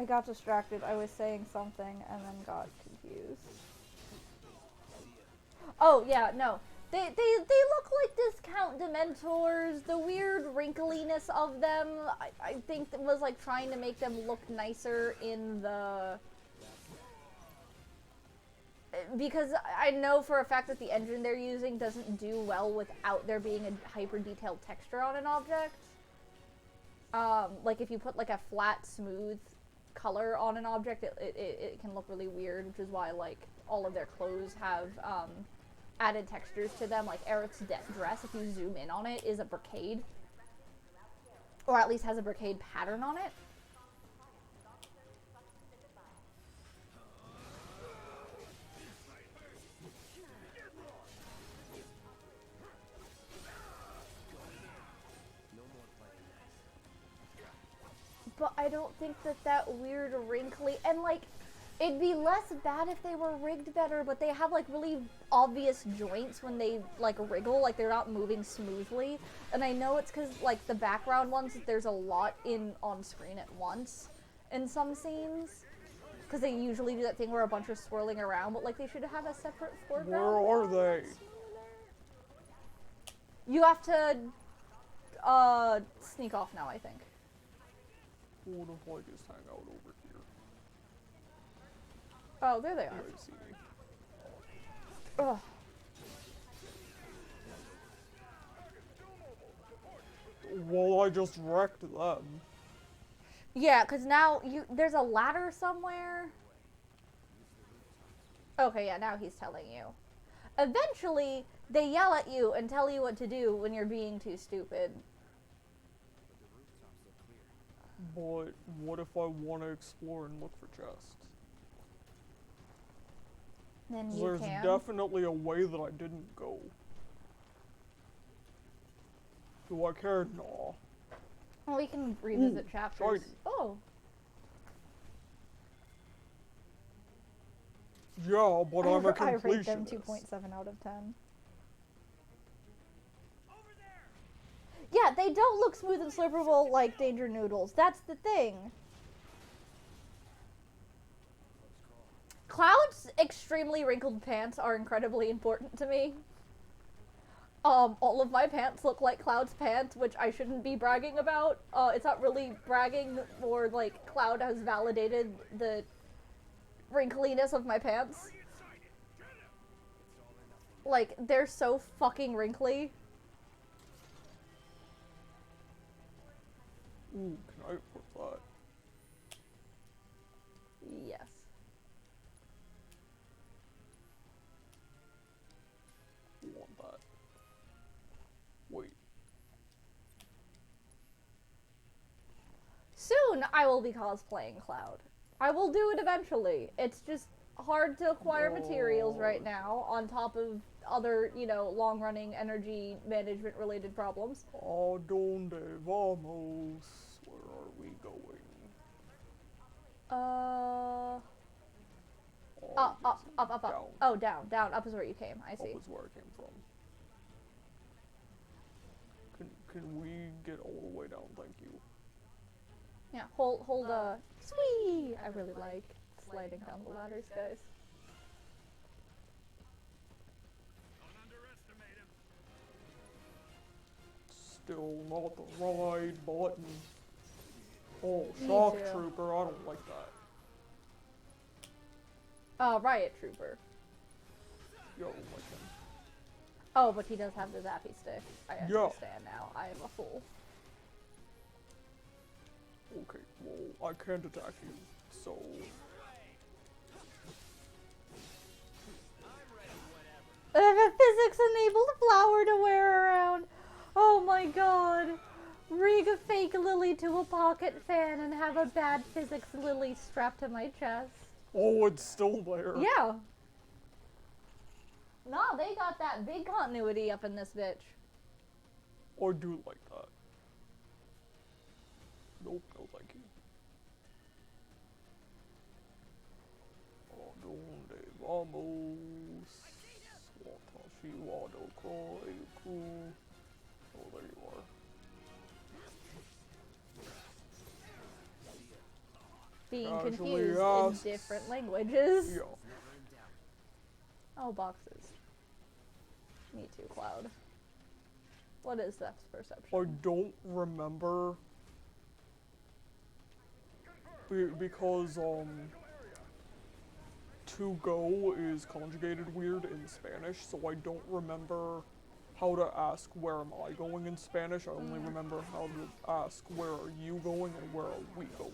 S1: got distracted. I was saying something and then got confused. Oh, yeah, no. They look like discount Dementors. The weird wrinkliness of them, I think it was like trying to make them look nicer in the... Because I know for a fact that the engine they're using doesn't do well without there being a hyper-detailed texture on an object. Like if you put like a flat, smooth color on an object, it can look really weird, which is why like all of their clothes have added textures to them. Like Aerith's dress, if you zoom in on it, is a brocade. Or at least has a brocade pattern on it. But I don't think that weird wrinkly, and like, it'd be less bad if they were rigged better, but they have like really obvious joints when they like wriggle, like they're not moving smoothly. And I know it's because like the background ones, there's a lot on screen at once in some scenes. Because they usually do that thing where a bunch are swirling around, but like they should have a separate foreground.
S2: Where are they?
S1: You have to sneak off now, I think.
S2: What if I just hang out over here?
S1: Oh, there they are.
S2: Yeah, I see me.
S1: Ugh.
S2: Well, I just wrecked them.
S1: Yeah, because now there's a ladder somewhere. Okay, yeah, now he's telling you. Eventually, they yell at you and tell you what to do when you're being too stupid.
S2: But what if I want to explore and look for chests?
S1: Then you
S2: There's
S1: can.
S2: definitely a way that I didn't go. Do I care? No.
S1: Well, we can revisit chapters.
S2: Shiny.
S1: Oh.
S2: Yeah, but I'm a
S1: I rate
S2: completionist.
S1: them 2.7 out of 10. Yeah, they don't look smooth and slurpable like Danger Noodles. That's the thing. Cloud's extremely wrinkled pants are incredibly important to me. All of my pants look like Cloud's pants, which I shouldn't be bragging about. It's not really bragging, or like Cloud has validated the wrinkliness of my pants. Like, they're so fucking wrinkly.
S2: Ooh, can I put that?
S1: Yes.
S2: Want that. Wait.
S1: Soon I will be cosplaying Cloud. I will do it eventually. It's just hard to acquire materials right now, on top of other, long-running energy management related problems.
S2: A donde vamos? Where are we going?
S1: Up.
S2: Down.
S1: Oh, down. Up is where you came. I see.
S2: Up is where I came from. Can we get all the way down? Thank you.
S1: Yeah, hold, sweet! I really like sliding down the ladders, guys.
S2: Still not the right button. Oh,
S1: Me
S2: shock
S1: too.
S2: trooper, I don't like that.
S1: Riot Trooper.
S2: Yo, like him.
S1: Oh, but he does have the zappy stick. I
S2: Yeah.
S1: understand now. I am a fool.
S2: Okay, well, I can't attack you, so...
S1: I have a physics-enabled flower to wear around. Oh my god. Rig a fake lily to a pocket fan and have a bad physics lily strapped to my chest.
S2: Oh, it's still there.
S1: Yeah. Nah, they got that big continuity up in this bitch.
S2: I do like that. Nope, no thank you. A donde vamos? Watashi wa doko iku. Oh, there you are.
S1: Being
S2: Casually
S1: confused
S2: asks.
S1: in different languages.
S2: Yeah.
S1: Oh, boxes. Me too, Cloud. What is that perception?
S2: I don't remember because to go is conjugated weird in Spanish, so I don't remember how to ask where am I going in Spanish. I only remember how to ask where are you going and where are we going.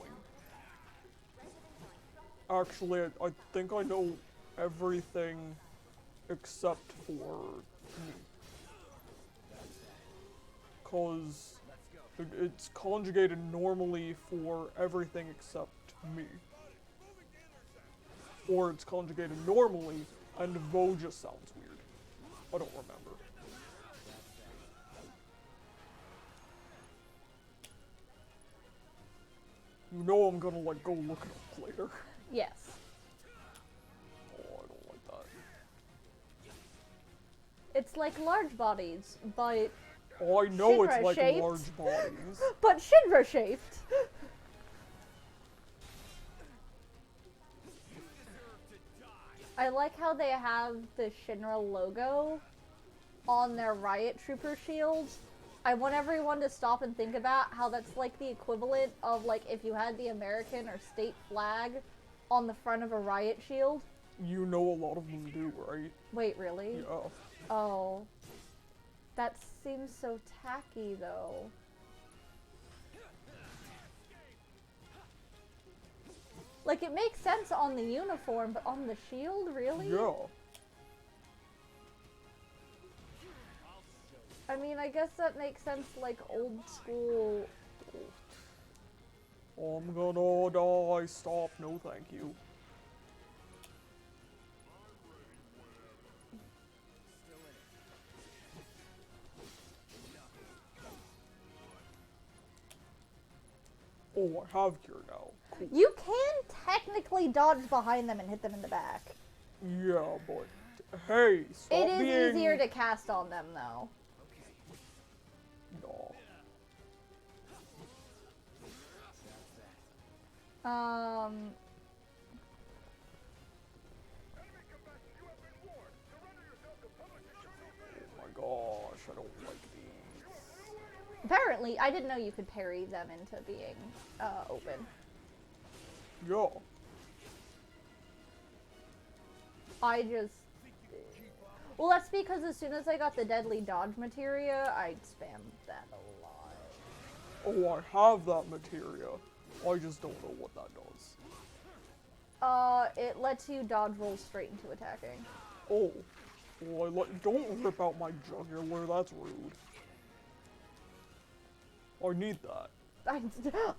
S2: Actually, I think I know everything except for me. Cause it's conjugated normally for everything except me. Or it's conjugated normally and Vo just sounds weird. I don't remember. You know I'm gonna like go look it up later.
S1: Yes.
S2: Oh, I don't like that.
S1: It's like large bodies, but
S2: Oh, I know it's
S1: Shinra
S2: like
S1: shaped.
S2: large bodies.
S1: but Shinra shaped. I like how they have the Shinra logo on their Riot Trooper shields. I want everyone to stop and think about how that's like the equivalent of like if you had the American or state flag on the front of a Riot shield.
S2: You know a lot of them do, right?
S1: Wait, really?
S2: Yeah.
S1: Oh. That seems so tacky, though. Like, it makes sense on the uniform, but on the shield, really?
S2: Yeah.
S1: I mean, I guess that makes sense, like, old school.
S2: I'm gonna die. Stop. No, thank you. Oh, I have cure now. Cool.
S1: You can technically dodge behind them and hit them in the back.
S2: Yeah, but hey, stop
S1: It is
S2: being...
S1: easier to cast on them, though.
S2: No.
S1: Um...
S2: Oh my gosh, I don't like these.
S1: Apparently, I didn't know you could parry them into being open.
S2: Yeah.
S1: I just... Well, that's because as soon as I got the deadly dodge materia, I spammed that a lot.
S2: Oh, I have that materia. I just don't know what that does.
S1: It lets you dodge roll straight into attacking.
S2: Oh. Well, don't rip out my jugular, that's rude. I need that.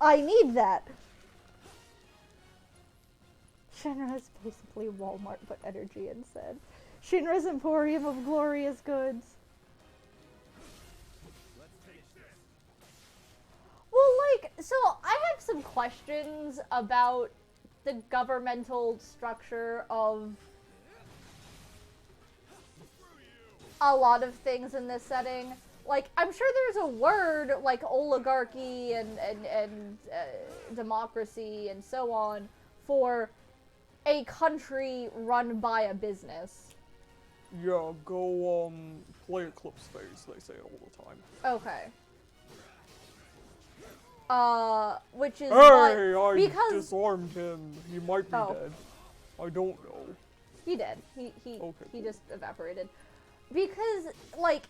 S1: I need that! Shinra's basically Walmart but energy instead. Shinra's Emporium of Glorious Goods. Well, like, so I have some questions about the governmental structure of a lot of things in this setting. Like, I'm sure there's a word like oligarchy and democracy and so on for a country run by a business.
S2: Yeah, go, play Eclipse Phase, they say it all the time.
S1: Okay. Which is
S2: Hey,
S1: what,
S2: I disarmed him. He might be dead. I don't know.
S1: He did. He
S2: Okay,
S1: he
S2: cool.
S1: just evaporated. Because, like,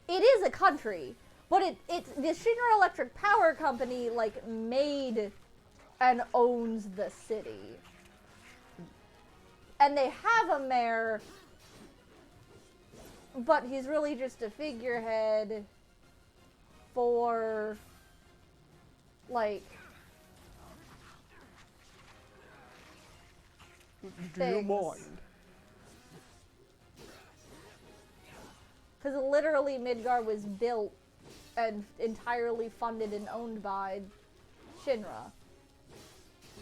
S1: it is a country, but it's the Shinra Electric Power Company, like, made and owns the city. And they have a mayor, but he's really just a figurehead for, like,
S2: Do you mind?
S1: Because literally Midgar was built and entirely funded and owned by Shinra.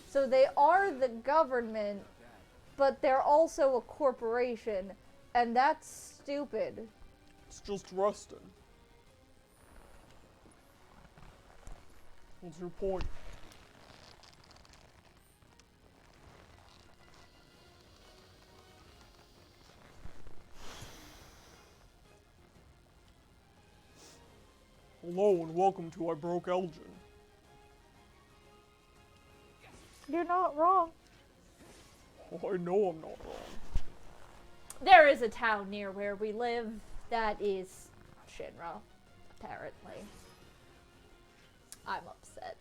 S1: So they are the government, but they're also a corporation, and that's stupid.
S2: It's just resting. What's your point? Hello and welcome to I Broke Elgin.
S1: You're not wrong.
S2: Oh, I know I'm not wrong.
S1: There is a town near where we live that is Shinra, apparently. I'm upset.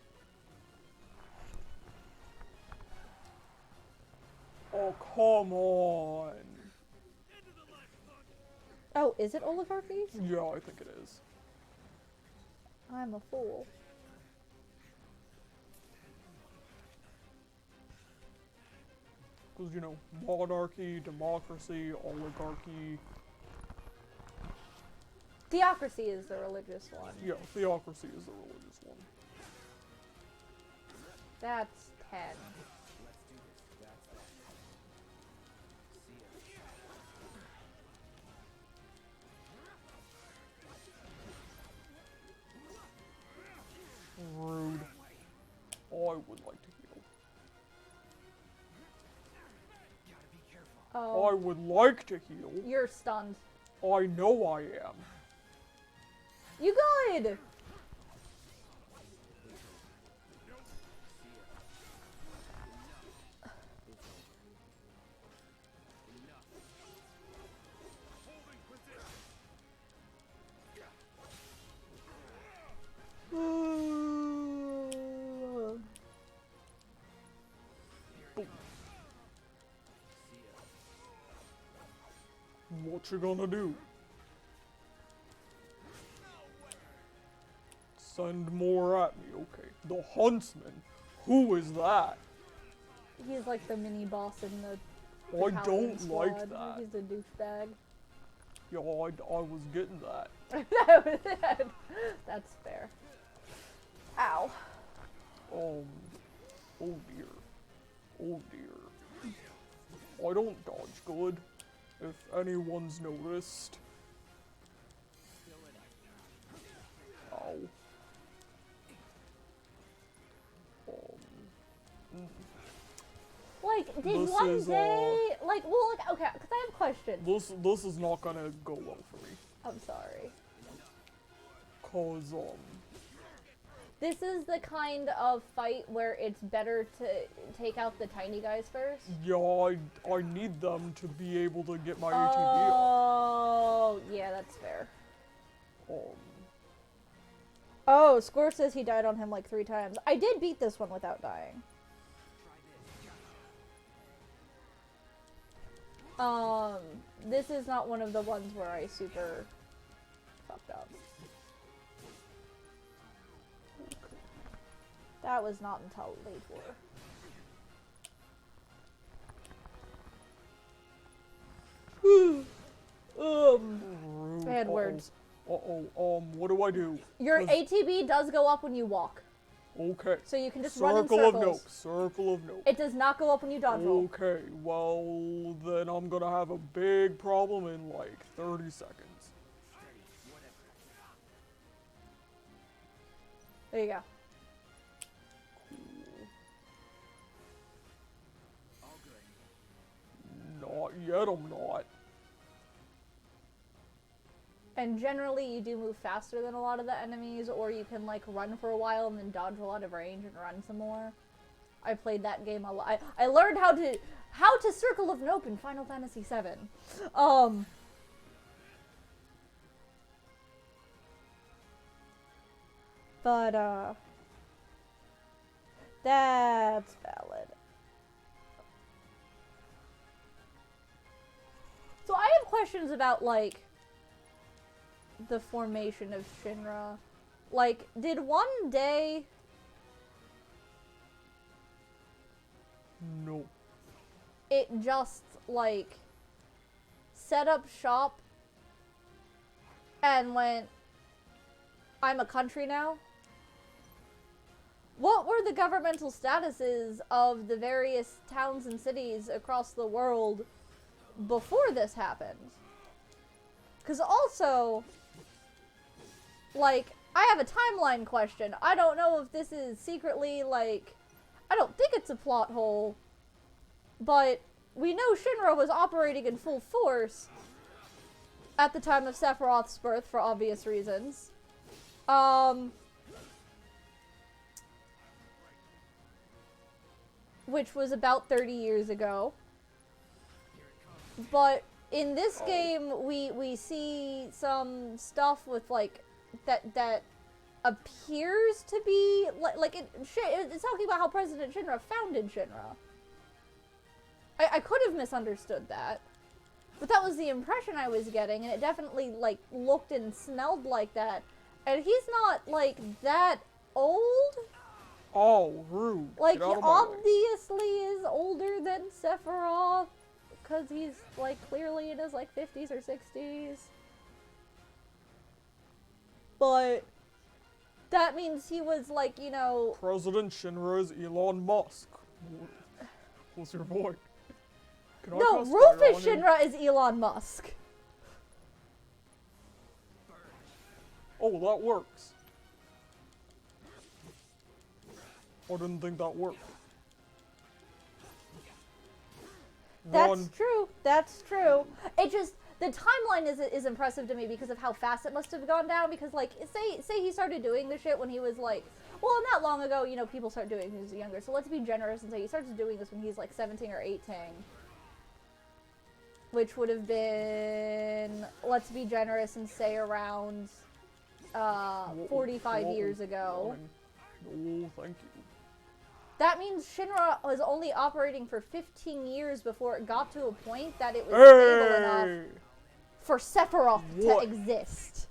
S2: Oh, come on.
S1: Oh, is it oligarchies?
S2: Yeah, I think it is.
S1: I'm a fool.
S2: Because, you know, monarchy, democracy, oligarchy.
S1: Theocracy is the religious one.
S2: Yeah, theocracy is the religious one.
S1: That's 10.
S2: Rude. Oh, I would like to heal.
S1: Oh,
S2: I would like to heal.
S1: you're stunned.
S2: I know I am.
S1: You good!
S2: What you gonna do? Send more at me, okay. The Huntsman? Who is that?
S1: He's like the mini boss in the
S2: I
S1: battalion
S2: don't
S1: squad.
S2: like that.
S1: He's a douchebag.
S2: Yeah, I was getting that.
S1: That's fair. Ow.
S2: Oh dear. Oh dear. I don't dodge good, if anyone's noticed. Ow.
S1: Like, did
S2: This
S1: one
S2: is,
S1: day, like, well, like, okay, because I have questions.
S2: This is not gonna go well for me.
S1: I'm sorry.
S2: Cause,
S1: This is the kind of fight where it's better to take out the tiny guys first?
S2: yeah, I need them to be able to get my ATV
S1: Oh, yeah, that's fair.
S2: off.
S1: Oh, Score says he died on him like 3 times. I did beat this one without dying. This is not one of the ones where I super fucked up. That was not until late war. Bad words.
S2: What do I do?
S1: Your ATB does go up when you walk.
S2: Okay.
S1: So you can just run in
S2: Circle of
S1: circles.
S2: notes. Circle of notes.
S1: It does not go up when you dodge roll.
S2: Okay, well, then I'm gonna have a big problem in like 30 seconds.
S1: There you go.
S2: Not yet, I'm not.
S1: And generally you do move faster than a lot of the enemies, or you can like run for a while and then dodge roll out of range and run some more. I played that game a lot. I learned how to Circle of Nope in Final Fantasy VII. But that's valid. So I have questions about like the formation of Shinra. Like, did one day
S2: No.
S1: it just like set up shop and went, I'm a country now? What were the governmental statuses of the various towns and cities across the world before this happened? Because also, like, I have a timeline question. I don't know if this is secretly, like, I don't think it's a plot hole, but we know Shinra was operating in full force at the time of Sephiroth's birth for obvious reasons. Which was about 30 years ago. But in this game, we see some stuff with, like, that appears to be, like it's talking about how President Shinra founded Shinra. I could have misunderstood that, but that was the impression I was getting, and it definitely, like, looked and smelled like that. And he's not, like, that old.
S2: Oh, rude.
S1: Like,
S2: Get
S1: he
S2: out of my way.
S1: obviously is older than Sephiroth, because he's, like, clearly in his, like, 50s or 60s. But that means he was, like, you know...
S2: President Shinra is Elon Musk. What's your point? Can I
S1: No,
S2: cast
S1: Rufus
S2: fire on him?
S1: Shinra is Elon Musk.
S2: Oh, that works. I didn't think that worked.
S1: That's
S2: Run.
S1: true. That's true. It just... The timeline is impressive to me because of how fast it must have gone down, because, like, say he started doing this shit when he was, like... Well, not long ago, you know, people start doing it when he's younger, so let's be generous and say he starts doing this when he's, like, 17 or 18. Which would have been... Let's be generous and say around... 45 years ago.
S2: No, thank you.
S1: That means Shinra was only operating for 15 years before it got to a point that it was stable enough for Sephiroth to exist.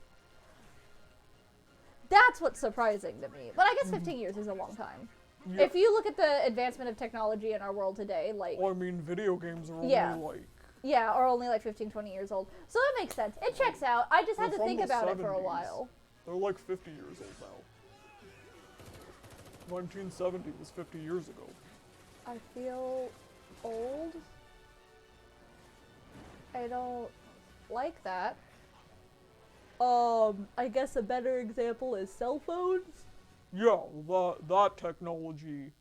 S1: That's what's surprising to me. But I guess 15 years is a long time. Yeah. If you look at the advancement of technology in our world today, like...
S2: Well, I mean, video games are only, like...
S1: Yeah, or only, like, 15, 20 years old. So that makes sense. It checks out. I just had to think about it for a while.
S2: They're, like, 50 years old now. 1970 was 50 years ago.
S1: I feel old. I don't like that. I guess a better example is cell phones.
S2: Yeah, that technology,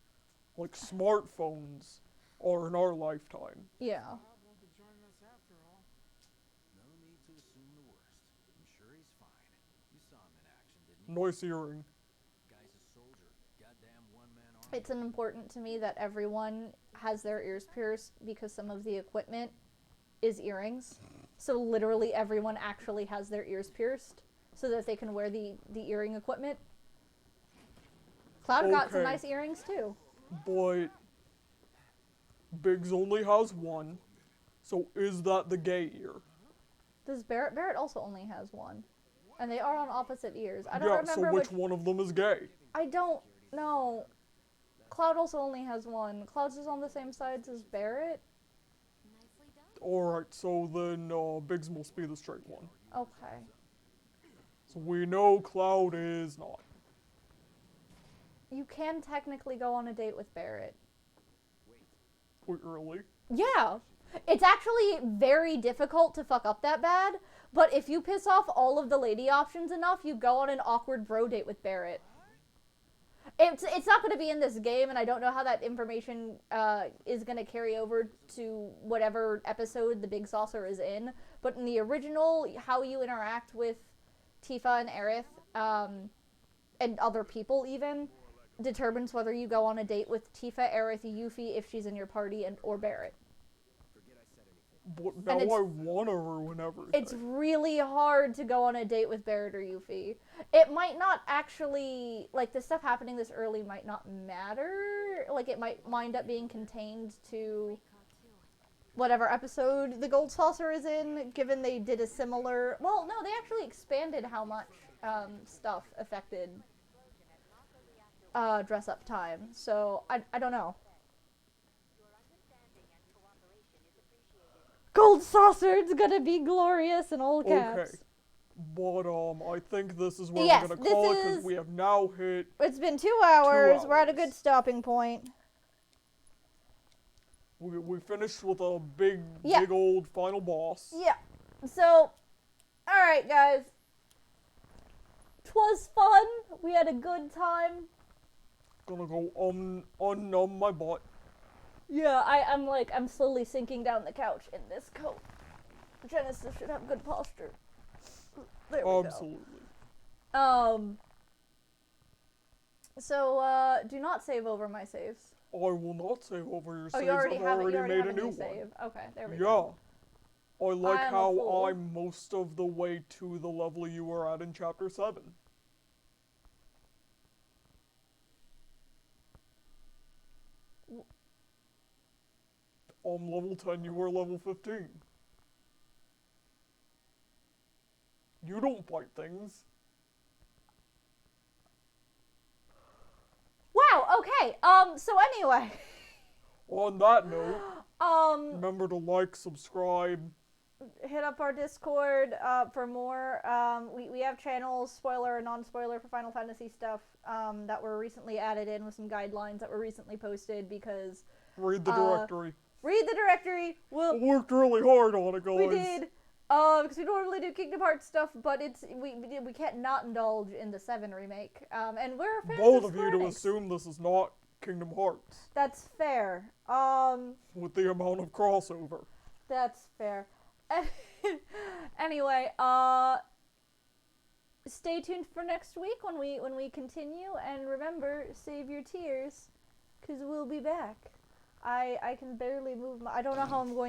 S2: like smartphones, are in our lifetime.
S1: Yeah.
S3: Bob won't be joining us after all. No need to assume the worst. I'm sure he's fine. You saw him in action, didn't you?
S2: Nice earring.
S3: Guy's a soldier. Goddamn one-man army.
S1: It's important to me that everyone has their ears pierced because some of the equipment is earrings. So literally everyone actually has their ears pierced so that they can wear the earring equipment. Cloud got some nice earrings too.
S2: But Biggs only has one, so is that the gay ear?
S1: Does Barrett? Barrett also only has one. And they are on opposite ears. I don't remember
S2: so which one of them is gay?
S1: I don't know. Cloud also only has one. Cloud's is on the same sides as Barrett.
S2: Alright, so then Biggs must be the straight one.
S1: Okay.
S2: So we know Cloud is not.
S1: You can technically go on a date with Barrett.
S2: Wait, really?
S1: Yeah. It's actually very difficult to fuck up that bad, but if you piss off all of the lady options enough, you go on an awkward bro date with Barrett. It's not going to be in this game, and I don't know how that information is going to carry over to whatever episode the Big Saucer is in, but in the original, how you interact with Tifa and Aerith, and other people even, determines whether you go on a date with Tifa, Aerith, Yuffie, if she's in your party, or Barrett.
S2: But now I want to ruin everything.
S1: It's really hard to go on a date with Barrett or Yuffie. It might not actually, like, the stuff happening this early might not matter. Like, it might wind up being contained to whatever episode the Gold Saucer is in, given they did a similar... Well, no, they actually expanded how much stuff affected dress-up time. So, I don't know. Gold Saucer, it's gonna be glorious in all caps.
S2: Okay. But, I think this is where we're gonna call it, because we have now hit...
S1: It's been 2 hours. We're at a good stopping point.
S2: We finished with a big old final boss.
S1: Yeah. So, alright, guys. 'Twas fun. We had a good time.
S2: Gonna go unnumb my butt.
S1: Yeah, I'm slowly sinking down the couch in this coat. Genesis should have good posture. There we
S2: Absolutely.
S1: go. So, do not save over my saves.
S2: I will not save over your saves.
S1: You already
S2: I've already
S1: have
S2: made
S1: a
S2: new one.
S1: save. Okay, there we go.
S2: Yeah. I like how I'm most of the way to the level you were at in Chapter 7. I'm level 10, you were level 15. You don't fight things.
S1: Wow, okay. So anyway.
S2: On that note, remember to like, subscribe.
S1: Hit up our Discord for more. We have channels, spoiler and non-spoiler, for Final Fantasy stuff that were recently added in with some guidelines that were recently posted because...
S2: Read the directory.
S1: Read the directory.
S2: We worked really hard on it, guys.
S1: We did. Because we normally do Kingdom Hearts stuff, but we can't not indulge in the 7 remake. And we're fans
S2: bold
S1: of
S2: of you to assume this is not Kingdom Hearts.
S1: That's fair.
S2: With the amount of crossover.
S1: That's fair. Anyway, stay tuned for next week when we continue, and remember, save your tears, 'cause we'll be back. I can barely move I don't know how I'm going to